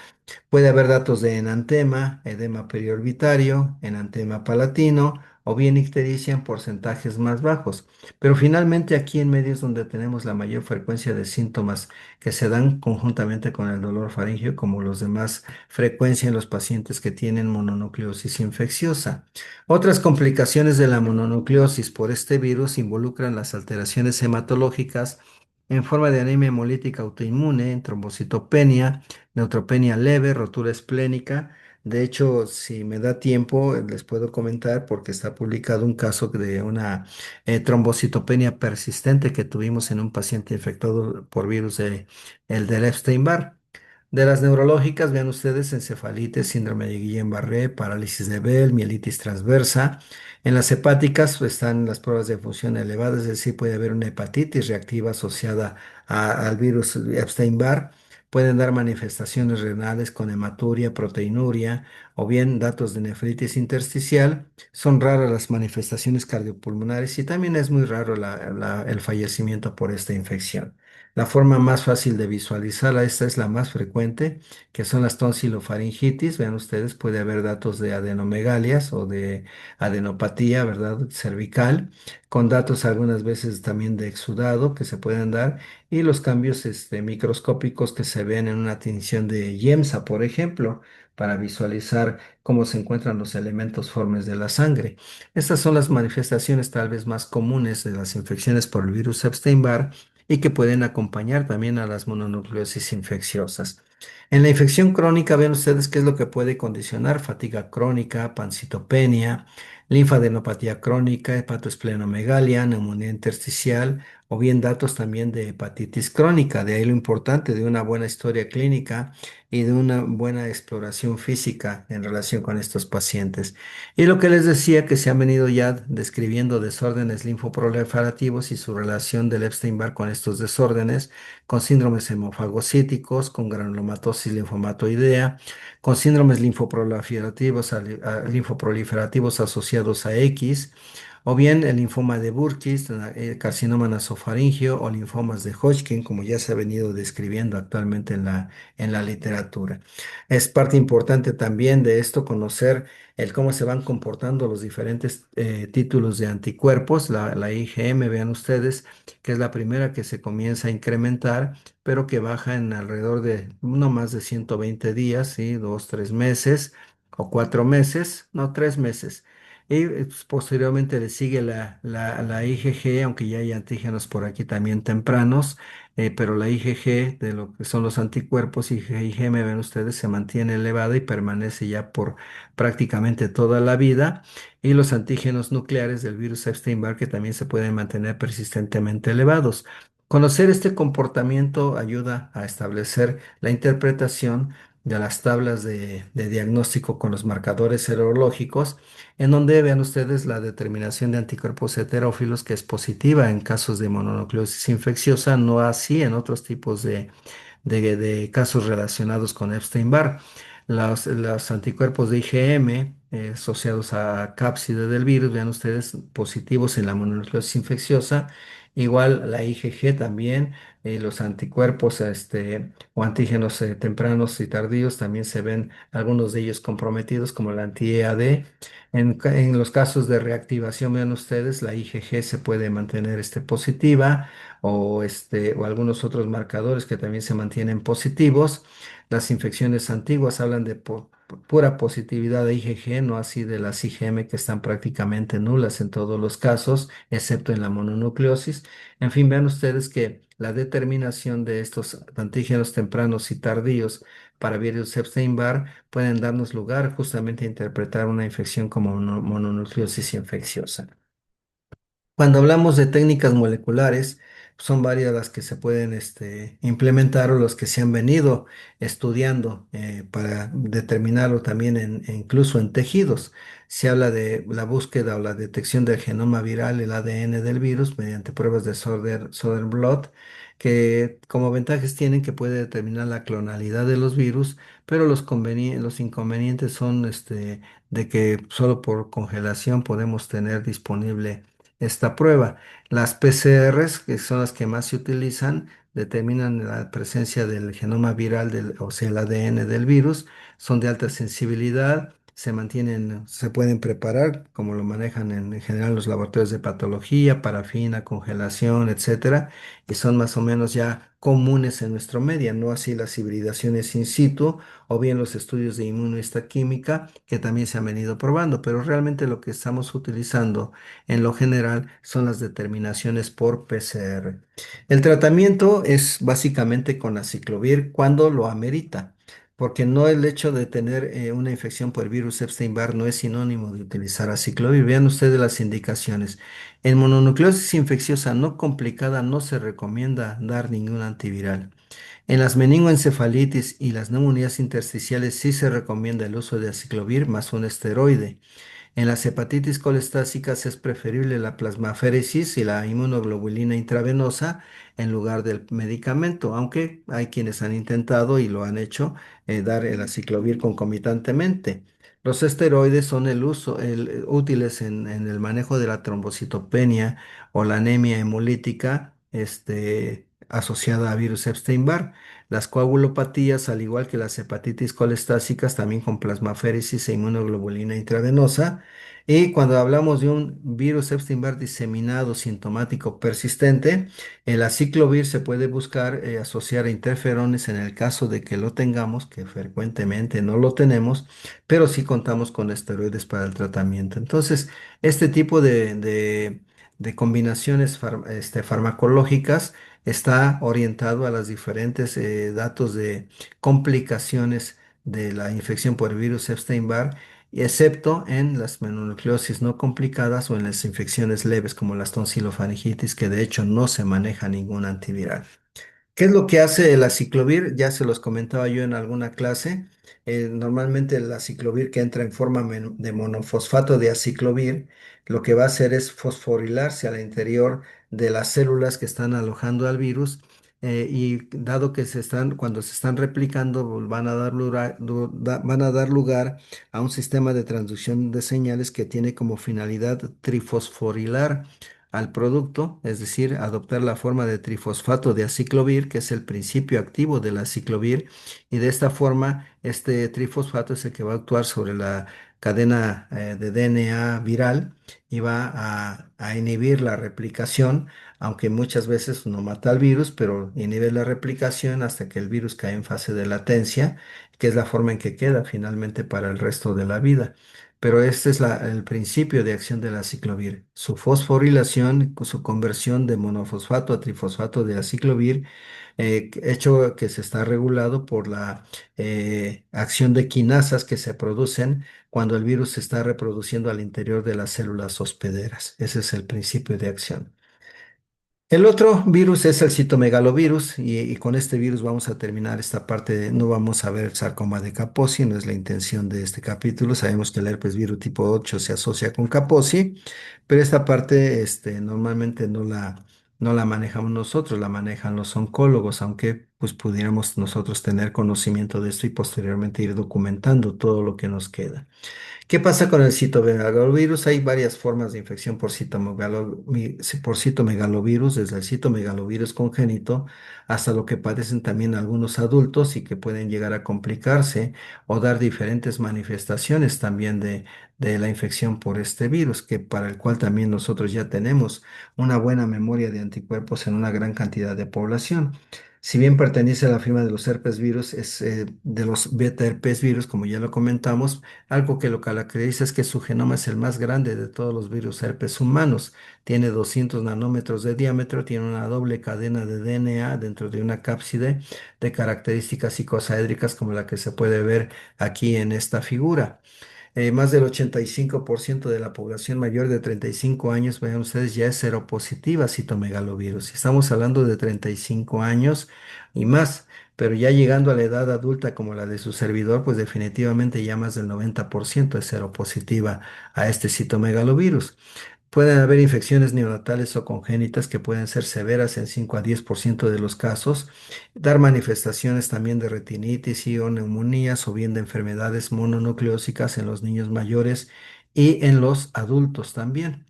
Puede haber datos de enantema, edema periorbitario, enantema palatino o bien ictericia en porcentajes más bajos. Pero finalmente aquí en medio es donde tenemos la mayor frecuencia de síntomas que se dan conjuntamente con el dolor faríngeo, como los de más frecuencia en los pacientes que tienen mononucleosis infecciosa. Otras complicaciones de la mononucleosis por este virus involucran las alteraciones hematológicas en forma de anemia hemolítica autoinmune, trombocitopenia, neutropenia leve, rotura esplénica. De hecho, si me da tiempo, les puedo comentar porque está publicado un caso de una trombocitopenia persistente que tuvimos en un paciente infectado por virus el del Epstein-Barr. De las neurológicas, vean ustedes encefalitis, síndrome de Guillain-Barré, parálisis de Bell, mielitis transversa. En las hepáticas están las pruebas de función elevadas, es decir, puede haber una hepatitis reactiva asociada al virus Epstein-Barr. Pueden dar manifestaciones renales con hematuria, proteinuria o bien datos de nefritis intersticial. Son raras las manifestaciones cardiopulmonares y también es muy raro el fallecimiento por esta infección. La forma más fácil de visualizarla, esta es la más frecuente, que son las tonsilofaringitis. Vean ustedes, puede haber datos de adenomegalias o de adenopatía, ¿verdad? Cervical, con datos algunas veces también de exudado que se pueden dar y los cambios microscópicos que se ven en una tinción de IEMSA, por ejemplo, para visualizar cómo se encuentran los elementos formes de la sangre. Estas son las manifestaciones tal vez más comunes de las infecciones por el virus Epstein-Barr y que pueden acompañar también a las mononucleosis infecciosas. En la infección crónica, ven ustedes qué es lo que puede condicionar: fatiga crónica, pancitopenia, linfadenopatía crónica, hepatoesplenomegalia, neumonía intersticial o bien datos también de hepatitis crónica. De ahí lo importante de una buena historia clínica y de una buena exploración física en relación con estos pacientes. Y lo que les decía, que se han venido ya describiendo desórdenes linfoproliferativos y su relación del Epstein-Barr con estos desórdenes, con síndromes hemofagocíticos, con granulomatosis linfomatoidea, con síndromes linfoproliferativos asociados a X, o bien el linfoma de Burkitt, carcinoma nasofaringeo o linfomas de Hodgkin, como ya se ha venido describiendo actualmente en la literatura. Es parte importante también de esto conocer el cómo se van comportando los diferentes títulos de anticuerpos. La IgM, vean ustedes, que es la primera que se comienza a incrementar, pero que baja en alrededor de no más de 120 días, ¿sí? 2, 3 meses o 4 meses, no, 3 meses. Y pues, posteriormente le sigue la IgG, aunque ya hay antígenos por aquí también tempranos, pero la IgG de lo que son los anticuerpos IgM, ven ustedes, se mantiene elevada y permanece ya por prácticamente toda la vida. Y los antígenos nucleares del virus Epstein-Barr que también se pueden mantener persistentemente elevados. Conocer este comportamiento ayuda a establecer la interpretación de las tablas de diagnóstico con los marcadores serológicos, en donde vean ustedes la determinación de anticuerpos heterófilos que es positiva en casos de mononucleosis infecciosa, no así en otros tipos de casos relacionados con Epstein-Barr. Los anticuerpos de IgM asociados a cápside del virus, vean ustedes, positivos en la mononucleosis infecciosa. Igual la IgG también, los anticuerpos o antígenos tempranos y tardíos también se ven algunos de ellos comprometidos, como la anti-EAD. En los casos de reactivación, vean ustedes, la IgG se puede mantener positiva o algunos otros marcadores que también se mantienen positivos. Las infecciones antiguas hablan de pura positividad de IgG, no así de las IgM que están prácticamente nulas en todos los casos, excepto en la mononucleosis. En fin, vean ustedes que la determinación de estos antígenos tempranos y tardíos para virus Epstein-Barr pueden darnos lugar justamente a interpretar una infección como mononucleosis infecciosa. Cuando hablamos de técnicas moleculares, son varias las que se pueden implementar o los que se han venido estudiando para determinarlo también incluso en tejidos. Se habla de la búsqueda o la detección del genoma viral, el ADN del virus, mediante pruebas de Söderblot, que como ventajas tienen que puede determinar la clonalidad de los virus, pero los inconvenientes son de que solo por congelación podemos tener disponible esta prueba. Las PCRs, que son las que más se utilizan, determinan la presencia del genoma viral, o sea, el ADN del virus, son de alta sensibilidad, se mantienen, se pueden preparar, como lo manejan en general los laboratorios de patología, parafina, congelación, etcétera, y son más o menos ya comunes en nuestro medio, no así las hibridaciones in situ o bien los estudios de inmunohistoquímica que también se han venido probando, pero realmente lo que estamos utilizando en lo general son las determinaciones por PCR. El tratamiento es básicamente con aciclovir cuando lo amerita, porque no el hecho de tener una infección por el virus Epstein-Barr no es sinónimo de utilizar aciclovir. Vean ustedes las indicaciones. En mononucleosis infecciosa no complicada no se recomienda dar ningún antiviral. En las meningoencefalitis y las neumonías intersticiales sí se recomienda el uso de aciclovir más un esteroide. En las hepatitis colestásicas es preferible la plasmaféresis y la inmunoglobulina intravenosa en lugar del medicamento, aunque hay quienes han intentado y lo han hecho dar el aciclovir concomitantemente. Los esteroides son útiles en el manejo de la trombocitopenia o la anemia hemolítica asociada a virus Epstein-Barr. Las coagulopatías, al igual que las hepatitis colestásicas, también con plasmaféresis e inmunoglobulina intravenosa. Y cuando hablamos de un virus Epstein-Barr diseminado sintomático persistente, el aciclovir se puede buscar asociar a interferones en el caso de que lo tengamos, que frecuentemente no lo tenemos, pero sí contamos con esteroides para el tratamiento. Entonces, este tipo de combinaciones farmacológicas está orientado a los diferentes datos de complicaciones de la infección por el virus Epstein-Barr, excepto en las mononucleosis no complicadas o en las infecciones leves como las tonsilofaringitis, que de hecho no se maneja ningún antiviral. ¿Qué es lo que hace el aciclovir? Ya se los comentaba yo en alguna clase. Normalmente el aciclovir que entra en forma de monofosfato de aciclovir, lo que va a hacer es fosforilarse al interior de las células que están alojando al virus y dado que cuando se están replicando, pues, van a dar lugar a un sistema de transducción de señales que tiene como finalidad trifosforilar al producto, es decir, adoptar la forma de trifosfato de aciclovir, que es el principio activo del aciclovir, y de esta forma este trifosfato es el que va a actuar sobre la cadena de DNA viral y va a inhibir la replicación, aunque muchas veces no mata al virus, pero inhibe la replicación hasta que el virus cae en fase de latencia, que es la forma en que queda finalmente para el resto de la vida. Pero este es el principio de acción del aciclovir. Su fosforilación, su conversión de monofosfato a trifosfato de aciclovir, hecho que se está regulado por la acción de quinasas que se producen cuando el virus se está reproduciendo al interior de las células hospederas. Ese es el principio de acción. El otro virus es el citomegalovirus y con este virus vamos a terminar esta parte. No vamos a ver el sarcoma de Kaposi, no es la intención de este capítulo. Sabemos que el herpes virus tipo 8 se asocia con Kaposi, pero esta parte normalmente no la manejamos nosotros, la manejan los oncólogos, aunque pues pudiéramos nosotros tener conocimiento de esto y posteriormente ir documentando todo lo que nos queda. ¿Qué pasa con el citomegalovirus? Hay varias formas de infección por citomegalovirus, desde el citomegalovirus congénito hasta lo que padecen también algunos adultos y que pueden llegar a complicarse o dar diferentes manifestaciones también de la infección por este virus, que para el cual también nosotros ya tenemos una buena memoria de anticuerpos en una gran cantidad de población. Si bien pertenece a la firma de los herpes virus, es de los beta herpes virus, como ya lo comentamos. Algo que lo caracteriza es que su genoma es el más grande de todos los virus herpes humanos. Tiene 200 nanómetros de diámetro, tiene una doble cadena de DNA dentro de una cápside de características icosaédricas como la que se puede ver aquí en esta figura. Más del 85% de la población mayor de 35 años, vean ustedes, ya es seropositiva a citomegalovirus. Estamos hablando de 35 años y más, pero ya llegando a la edad adulta como la de su servidor, pues definitivamente ya más del 90% es seropositiva a este citomegalovirus. Pueden haber infecciones neonatales o congénitas que pueden ser severas en 5 a 10% de los casos, dar manifestaciones también de retinitis y o neumonías o bien de enfermedades mononucleósicas en los niños mayores y en los adultos también.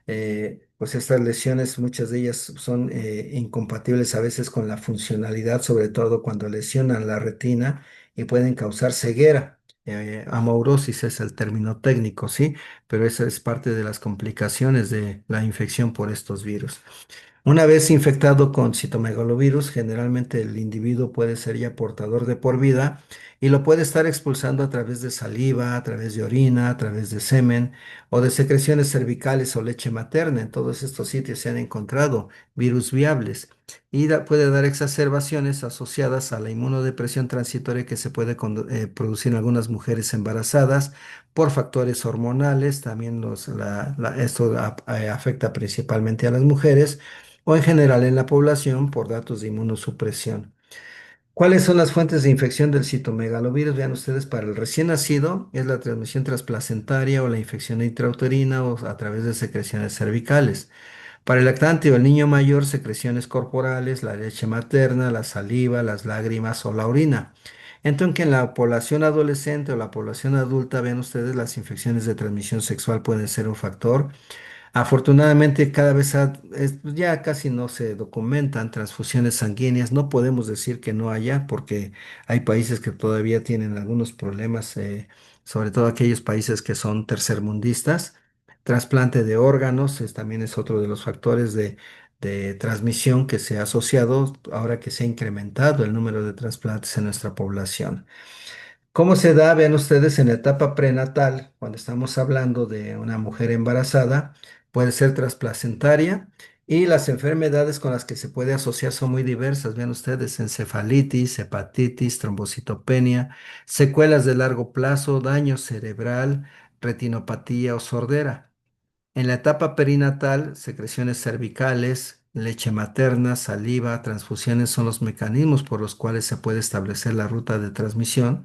Pues estas lesiones, muchas de ellas son incompatibles a veces con la funcionalidad, sobre todo cuando lesionan la retina y pueden causar ceguera. Amaurosis es el término técnico, ¿sí? Pero esa es parte de las complicaciones de la infección por estos virus. Una vez infectado con citomegalovirus, generalmente el individuo puede ser ya portador de por vida y lo puede estar expulsando a través de saliva, a través de orina, a través de semen o de secreciones cervicales o leche materna. En todos estos sitios se han encontrado virus viables y puede dar exacerbaciones asociadas a la inmunodepresión transitoria que se puede producir en algunas mujeres embarazadas por factores hormonales. También esto afecta principalmente a las mujeres o en general en la población por datos de inmunosupresión. ¿Cuáles son las fuentes de infección del citomegalovirus? Vean ustedes, para el recién nacido es la transmisión transplacentaria o la infección intrauterina o a través de secreciones cervicales. Para el lactante o el niño mayor, secreciones corporales, la leche materna, la saliva, las lágrimas o la orina. Entonces, que en la población adolescente o la población adulta, vean ustedes, las infecciones de transmisión sexual pueden ser un factor. Afortunadamente, cada vez pues, ya casi no se documentan transfusiones sanguíneas. No podemos decir que no haya, porque hay países que todavía tienen algunos problemas, sobre todo aquellos países que son tercermundistas. Trasplante de órganos también es otro de los factores de transmisión que se ha asociado ahora que se ha incrementado el número de trasplantes en nuestra población. ¿Cómo se da? Vean ustedes en la etapa prenatal, cuando estamos hablando de una mujer embarazada, puede ser transplacentaria y las enfermedades con las que se puede asociar son muy diversas. Vean ustedes, encefalitis, hepatitis, trombocitopenia, secuelas de largo plazo, daño cerebral, retinopatía o sordera. En la etapa perinatal, secreciones cervicales, leche materna, saliva, transfusiones son los mecanismos por los cuales se puede establecer la ruta de transmisión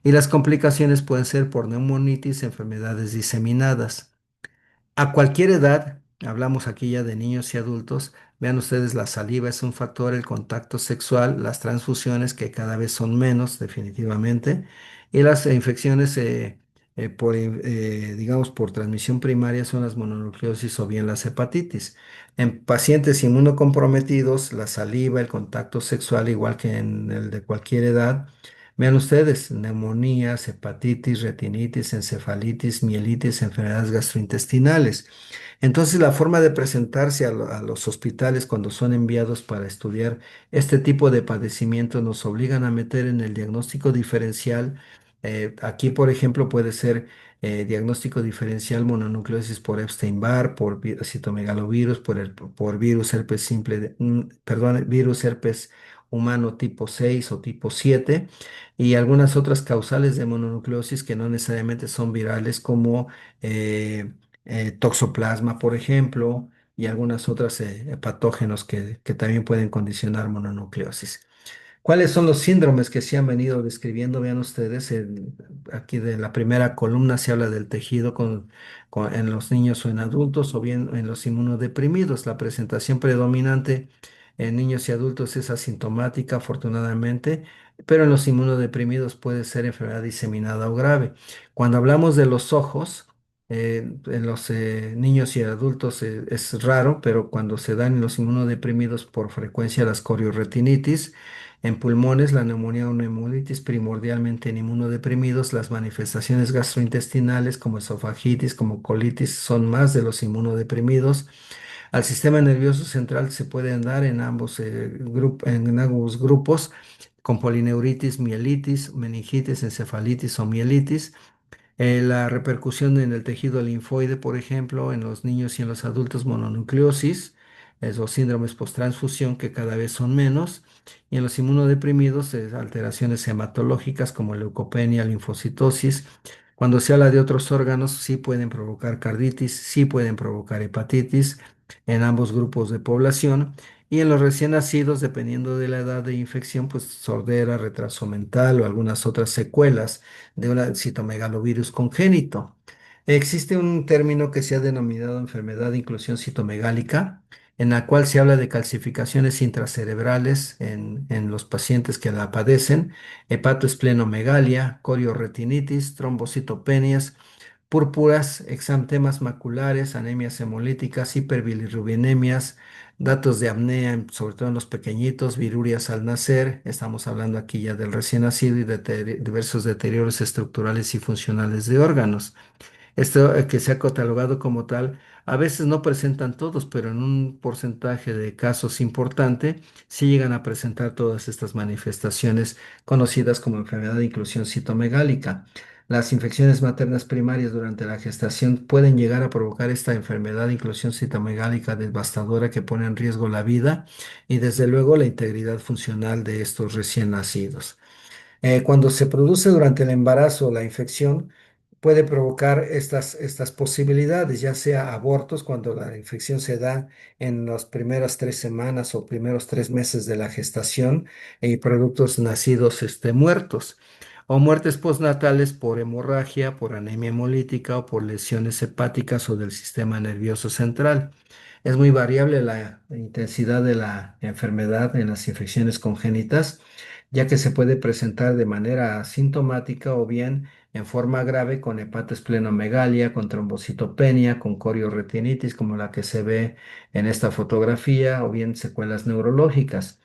y las complicaciones pueden ser por neumonitis, enfermedades diseminadas. A cualquier edad, hablamos aquí ya de niños y adultos, vean ustedes, la saliva es un factor, el contacto sexual, las transfusiones que cada vez son menos definitivamente, y las infecciones digamos, por transmisión primaria son las mononucleosis o bien las hepatitis. En pacientes inmunocomprometidos, la saliva, el contacto sexual, igual que en el de cualquier edad. Vean ustedes, neumonías, hepatitis, retinitis, encefalitis, mielitis, enfermedades gastrointestinales. Entonces, la forma de presentarse a los hospitales cuando son enviados para estudiar este tipo de padecimientos nos obligan a meter en el diagnóstico diferencial. Aquí, por ejemplo, puede ser diagnóstico diferencial mononucleosis por Epstein-Barr, por citomegalovirus, por virus herpes simple, perdón, virus herpes humano tipo 6 o tipo 7 y algunas otras causales de mononucleosis que no necesariamente son virales como eh, toxoplasma, por ejemplo, y algunas otras patógenos que también pueden condicionar mononucleosis. ¿Cuáles son los síndromes que se han venido describiendo? Vean ustedes, aquí de la primera columna se habla del tejido en los niños o en adultos o bien en los inmunodeprimidos. La presentación predominante en niños y adultos es asintomática, afortunadamente, pero en los inmunodeprimidos puede ser enfermedad diseminada o grave. Cuando hablamos de los ojos, en los niños y adultos es raro, pero cuando se dan en los inmunodeprimidos por frecuencia las corioretinitis, en pulmones, la neumonía o neumonitis, primordialmente en inmunodeprimidos, las manifestaciones gastrointestinales como esofagitis, como colitis, son más de los inmunodeprimidos. Al sistema nervioso central se pueden dar en ambos grupos, con polineuritis, mielitis, meningitis, encefalitis o mielitis. La repercusión en el tejido linfoide, por ejemplo, en los niños y en los adultos, mononucleosis, esos síndromes post-transfusión que cada vez son menos, y en los inmunodeprimidos, alteraciones hematológicas como leucopenia, linfocitosis. Cuando se habla de otros órganos, sí pueden provocar carditis, sí pueden provocar hepatitis en ambos grupos de población. Y en los recién nacidos, dependiendo de la edad de infección, pues sordera, retraso mental o algunas otras secuelas de un citomegalovirus congénito. Existe un término que se ha denominado enfermedad de inclusión citomegálica, en la cual se habla de calcificaciones intracerebrales en los pacientes que la padecen, hepatoesplenomegalia, corioretinitis, trombocitopenias, púrpuras, exantemas maculares, anemias hemolíticas, hiperbilirrubinemia, datos de apnea, sobre todo en los pequeñitos, virurias al nacer. Estamos hablando aquí ya del recién nacido y de diversos deterioros estructurales y funcionales de órganos. Esto que se ha catalogado como tal, a veces no presentan todos, pero en un porcentaje de casos importante sí llegan a presentar todas estas manifestaciones conocidas como enfermedad de inclusión citomegálica. Las infecciones maternas primarias durante la gestación pueden llegar a provocar esta enfermedad de inclusión citomegálica devastadora que pone en riesgo la vida y desde luego la integridad funcional de estos recién nacidos. Cuando se produce durante el embarazo la infección, puede provocar estas posibilidades, ya sea abortos cuando la infección se da en las primeras 3 semanas o primeros 3 meses de la gestación y productos nacidos muertos, o muertes postnatales por hemorragia, por anemia hemolítica o por lesiones hepáticas o del sistema nervioso central. Es muy variable la intensidad de la enfermedad en las infecciones congénitas, ya que se puede presentar de manera asintomática o bien en forma grave con hepatosplenomegalia, con trombocitopenia, con corioretinitis, como la que se ve en esta fotografía, o bien secuelas neurológicas.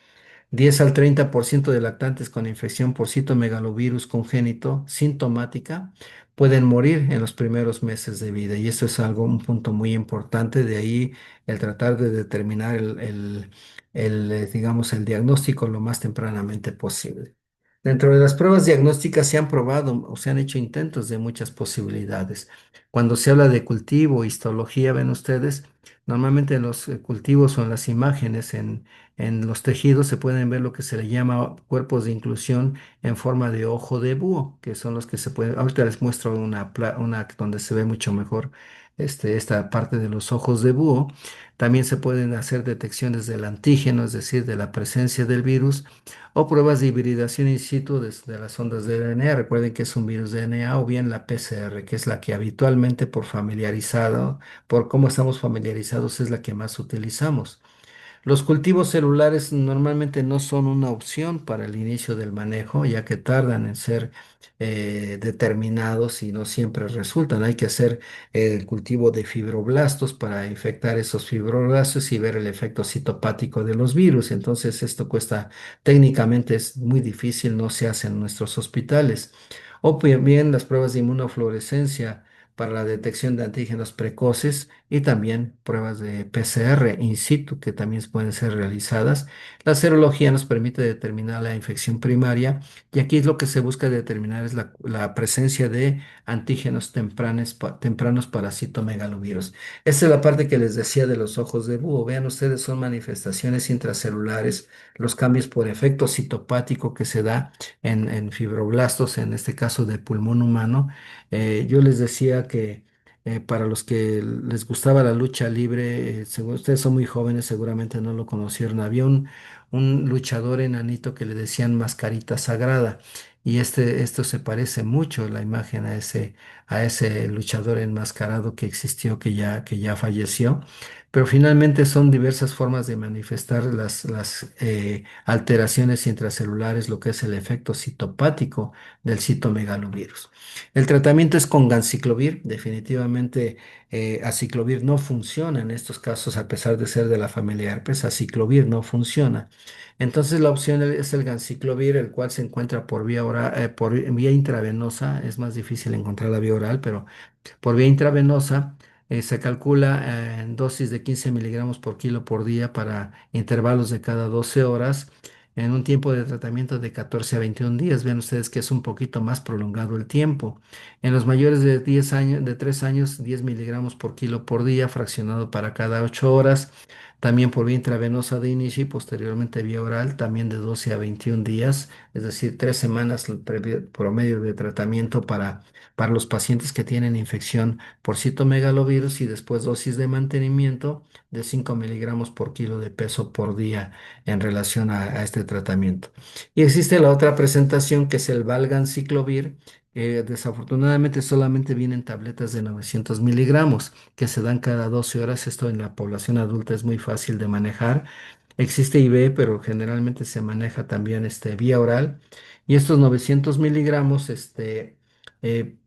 10 al 30% de lactantes con infección por citomegalovirus congénito sintomática pueden morir en los primeros meses de vida. Y eso es algo, un punto muy importante. De ahí el tratar de determinar digamos, el diagnóstico lo más tempranamente posible. Dentro de las pruebas diagnósticas se han probado o se han hecho intentos de muchas posibilidades. Cuando se habla de cultivo, histología, ven ustedes, normalmente en los cultivos o en las imágenes, en los tejidos se pueden ver lo que se le llama cuerpos de inclusión en forma de ojo de búho, que son los que se pueden. Ahorita les muestro una donde se ve mucho mejor esta parte de los ojos de búho. También se pueden hacer detecciones del antígeno, es decir, de la presencia del virus, o pruebas de hibridación in situ de las ondas de DNA. Recuerden que es un virus de DNA o bien la PCR, que es la que habitualmente por cómo estamos familiarizados, es la que más utilizamos. Los cultivos celulares normalmente no son una opción para el inicio del manejo, ya que tardan en ser determinados y no siempre resultan. Hay que hacer el cultivo de fibroblastos para infectar esos fibroblastos y ver el efecto citopático de los virus. Entonces, esto cuesta, técnicamente es muy difícil, no se hace en nuestros hospitales. O bien las pruebas de inmunofluorescencia para la detección de antígenos precoces y también pruebas de PCR in situ que también pueden ser realizadas. La serología nos permite determinar la infección primaria y aquí lo que se busca determinar es la presencia de antígenos tempranos para citomegalovirus. Esta es la parte que les decía de los ojos de búho. Vean ustedes, son manifestaciones intracelulares, los cambios por efecto citopático que se da en fibroblastos, en este caso de pulmón humano. Yo les decía que para los que les gustaba la lucha libre, ustedes son muy jóvenes, seguramente no lo conocieron. Había un luchador enanito que le decían Mascarita Sagrada. Y esto se parece mucho, la imagen a ese luchador enmascarado que existió, que ya falleció. Pero finalmente son diversas formas de manifestar las alteraciones intracelulares, lo que es el efecto citopático del citomegalovirus. El tratamiento es con ganciclovir. Definitivamente, aciclovir no funciona en estos casos, a pesar de ser de la familia herpes, aciclovir no funciona. Entonces, la opción es el ganciclovir, el cual se encuentra por vía oral, por vía intravenosa. Es más difícil encontrar la vía oral, pero por vía intravenosa se calcula en dosis de 15 miligramos por kilo por día para intervalos de cada 12 horas en un tiempo de tratamiento de 14 a 21 días. Vean ustedes que es un poquito más prolongado el tiempo. En los mayores de 10 años, de 3 años, 10 miligramos por kilo por día, fraccionado para cada 8 horas. También por vía intravenosa de inicio y posteriormente vía oral, también de 12 a 21 días, es decir, 3 semanas el promedio de tratamiento para los pacientes que tienen infección por citomegalovirus y después dosis de mantenimiento de 5 miligramos por kilo de peso por día en relación a este tratamiento. Y existe la otra presentación que es el Valganciclovir. Desafortunadamente solamente vienen tabletas de 900 miligramos que se dan cada 12 horas. Esto en la población adulta es muy fácil de manejar. Existe IV, pero generalmente se maneja también vía oral. Y estos 900 miligramos,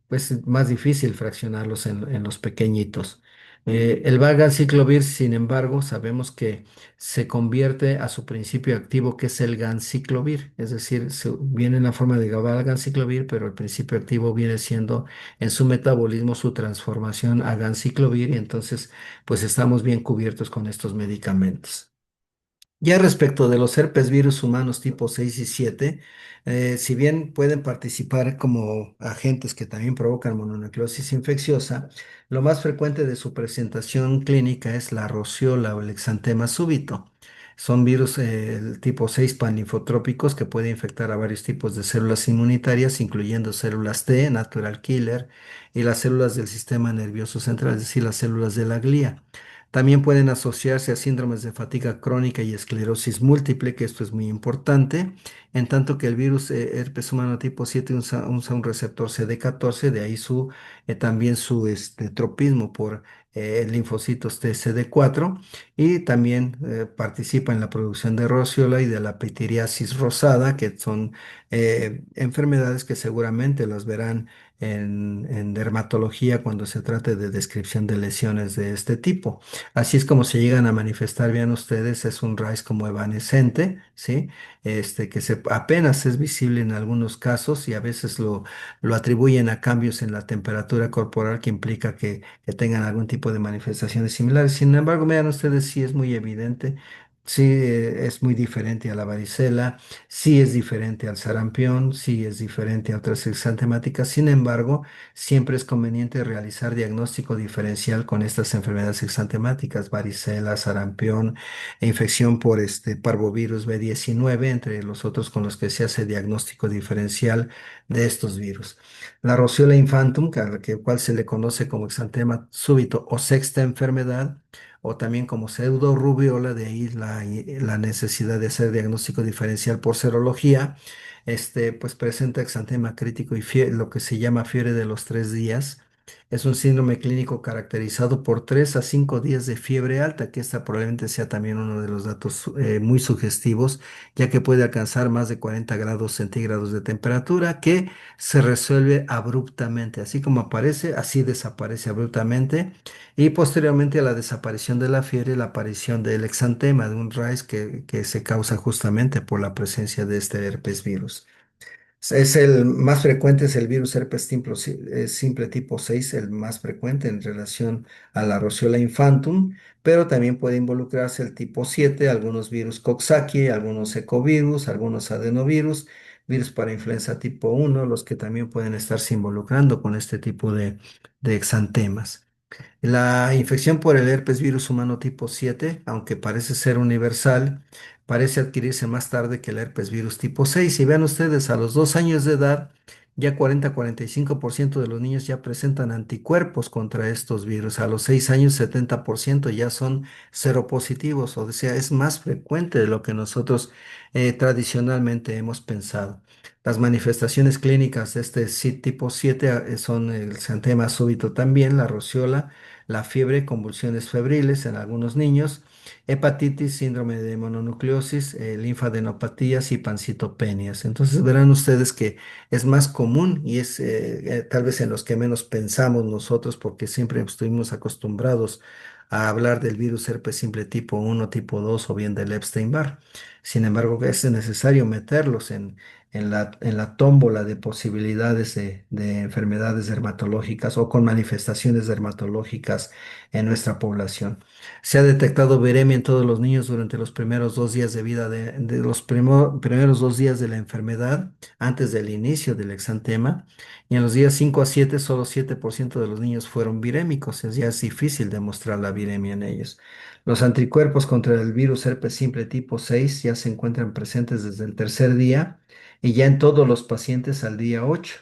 pues es más difícil fraccionarlos en los pequeñitos. El Valganciclovir, sin embargo, sabemos que se convierte a su principio activo, que es el ganciclovir, es decir, viene en la forma de valganciclovir, pero el principio activo viene siendo en su metabolismo su transformación a ganciclovir y entonces pues estamos bien cubiertos con estos medicamentos. Ya respecto de los herpes virus humanos tipo 6 y 7, si bien pueden participar como agentes que también provocan mononucleosis infecciosa, lo más frecuente de su presentación clínica es la rociola o el exantema súbito. Son virus el tipo 6 panlinfotrópicos que pueden infectar a varios tipos de células inmunitarias, incluyendo células T, natural killer, y las células del sistema nervioso central, es decir, las células de la glía. También pueden asociarse a síndromes de fatiga crónica y esclerosis múltiple, que esto es muy importante, en tanto que el virus herpes humano tipo 7 usa un receptor CD14, de ahí también su tropismo por linfocitos T CD4, y también participa en la producción de roceola y de la pitiriasis rosada, que son enfermedades que seguramente las verán en dermatología cuando se trate de descripción de lesiones de este tipo. Así es como se llegan a manifestar, vean ustedes, es un raíz como evanescente, ¿sí? Que apenas es visible en algunos casos y a veces lo atribuyen a cambios en la temperatura corporal que implica que tengan algún tipo de manifestaciones similares. Sin embargo, vean ustedes, sí es muy evidente. Sí, es muy diferente a la varicela, sí es diferente al sarampión, sí es diferente a otras exantemáticas. Sin embargo, siempre es conveniente realizar diagnóstico diferencial con estas enfermedades exantemáticas, varicela, sarampión e infección por parvovirus B19, entre los otros con los que se hace diagnóstico diferencial de estos virus. La Roseola infantum, cual se le conoce como exantema súbito o sexta enfermedad, o también como pseudorubiola, de ahí la necesidad de hacer diagnóstico diferencial por serología. Pues presenta exantema crítico y lo que se llama fiebre de los 3 días. Es un síndrome clínico caracterizado por 3 a 5 días de fiebre alta, que esta probablemente sea también uno de los datos muy sugestivos, ya que puede alcanzar más de 40 grados centígrados de temperatura, que se resuelve abruptamente. Así como aparece, así desaparece abruptamente. Y posteriormente a la desaparición de la fiebre, la aparición del exantema, de un raíz que se causa justamente por la presencia de este herpes virus. Es el más frecuente, es el virus herpes simple, simple tipo 6, el más frecuente en relación a la Roseola infantum, pero también puede involucrarse el tipo 7, algunos virus Coxsackie, algunos ecovirus, algunos adenovirus, virus para influenza tipo 1, los que también pueden estarse involucrando con este tipo de exantemas. La infección por el herpes virus humano tipo 7, aunque parece ser universal, parece adquirirse más tarde que el herpes virus tipo 6. Y vean ustedes, a los 2 años de edad, ya 40-45% de los niños ya presentan anticuerpos contra estos virus. A los 6 años, 70% ya son seropositivos, o sea, es más frecuente de lo que nosotros tradicionalmente hemos pensado. Las manifestaciones clínicas de este tipo 7 son el xantema súbito también, la roceola, la fiebre, convulsiones febriles en algunos niños, hepatitis, síndrome de mononucleosis, linfadenopatías y pancitopenias. Entonces verán ustedes que es más común y es tal vez en los que menos pensamos nosotros porque siempre estuvimos acostumbrados a hablar del virus herpes simple tipo 1, tipo 2 o bien del Epstein-Barr. Sin embargo, es necesario meterlos en la tómbola de posibilidades de enfermedades dermatológicas o con manifestaciones dermatológicas en nuestra población. Se ha detectado viremia en todos los niños durante los primeros 2 días de vida de los primeros 2 días de la enfermedad, antes del inicio del exantema, y en los días 5 a 7 solo 7% de los niños fueron virémicos. Ya es difícil demostrar la viremia en ellos. Los anticuerpos contra el virus herpes simple tipo 6 ya se encuentran presentes desde el tercer día y ya en todos los pacientes al día 8.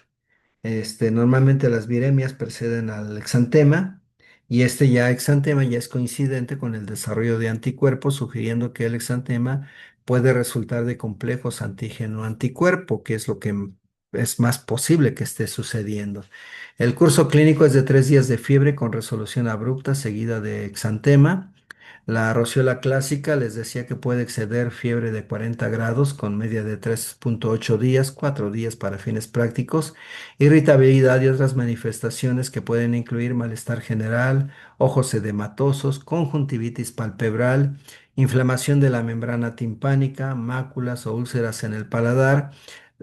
Normalmente las viremias preceden al exantema y este ya exantema ya es coincidente con el desarrollo de anticuerpos, sugiriendo que el exantema puede resultar de complejos antígeno-anticuerpo, que es lo que es más posible que esté sucediendo. El curso clínico es de 3 días de fiebre con resolución abrupta seguida de exantema. La roceola clásica les decía que puede exceder fiebre de 40 grados con media de 3,8 días, 4 días para fines prácticos, irritabilidad y otras manifestaciones que pueden incluir malestar general, ojos edematosos, conjuntivitis palpebral, inflamación de la membrana timpánica, máculas o úlceras en el paladar,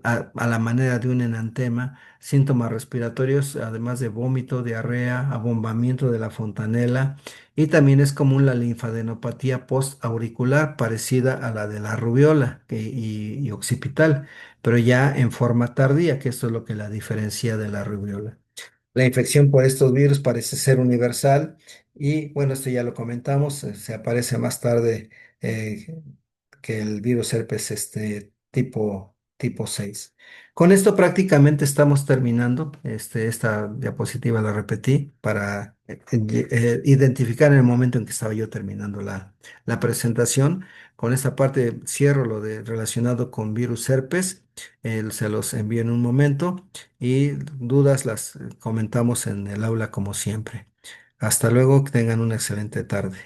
a la manera de un enantema, síntomas respiratorios, además de vómito, diarrea, abombamiento de la fontanela, y también es común la linfadenopatía postauricular parecida a la de la rubiola y occipital, pero ya en forma tardía, que esto es lo que la diferencia de la rubiola. La infección por estos virus parece ser universal y bueno, esto ya lo comentamos, se aparece más tarde que el virus herpes tipo 6. Con esto prácticamente estamos terminando. Esta diapositiva la repetí para identificar en el momento en que estaba yo terminando la presentación. Con esta parte cierro lo de relacionado con virus herpes. Se los envío en un momento y dudas las comentamos en el aula como siempre. Hasta luego, que tengan una excelente tarde.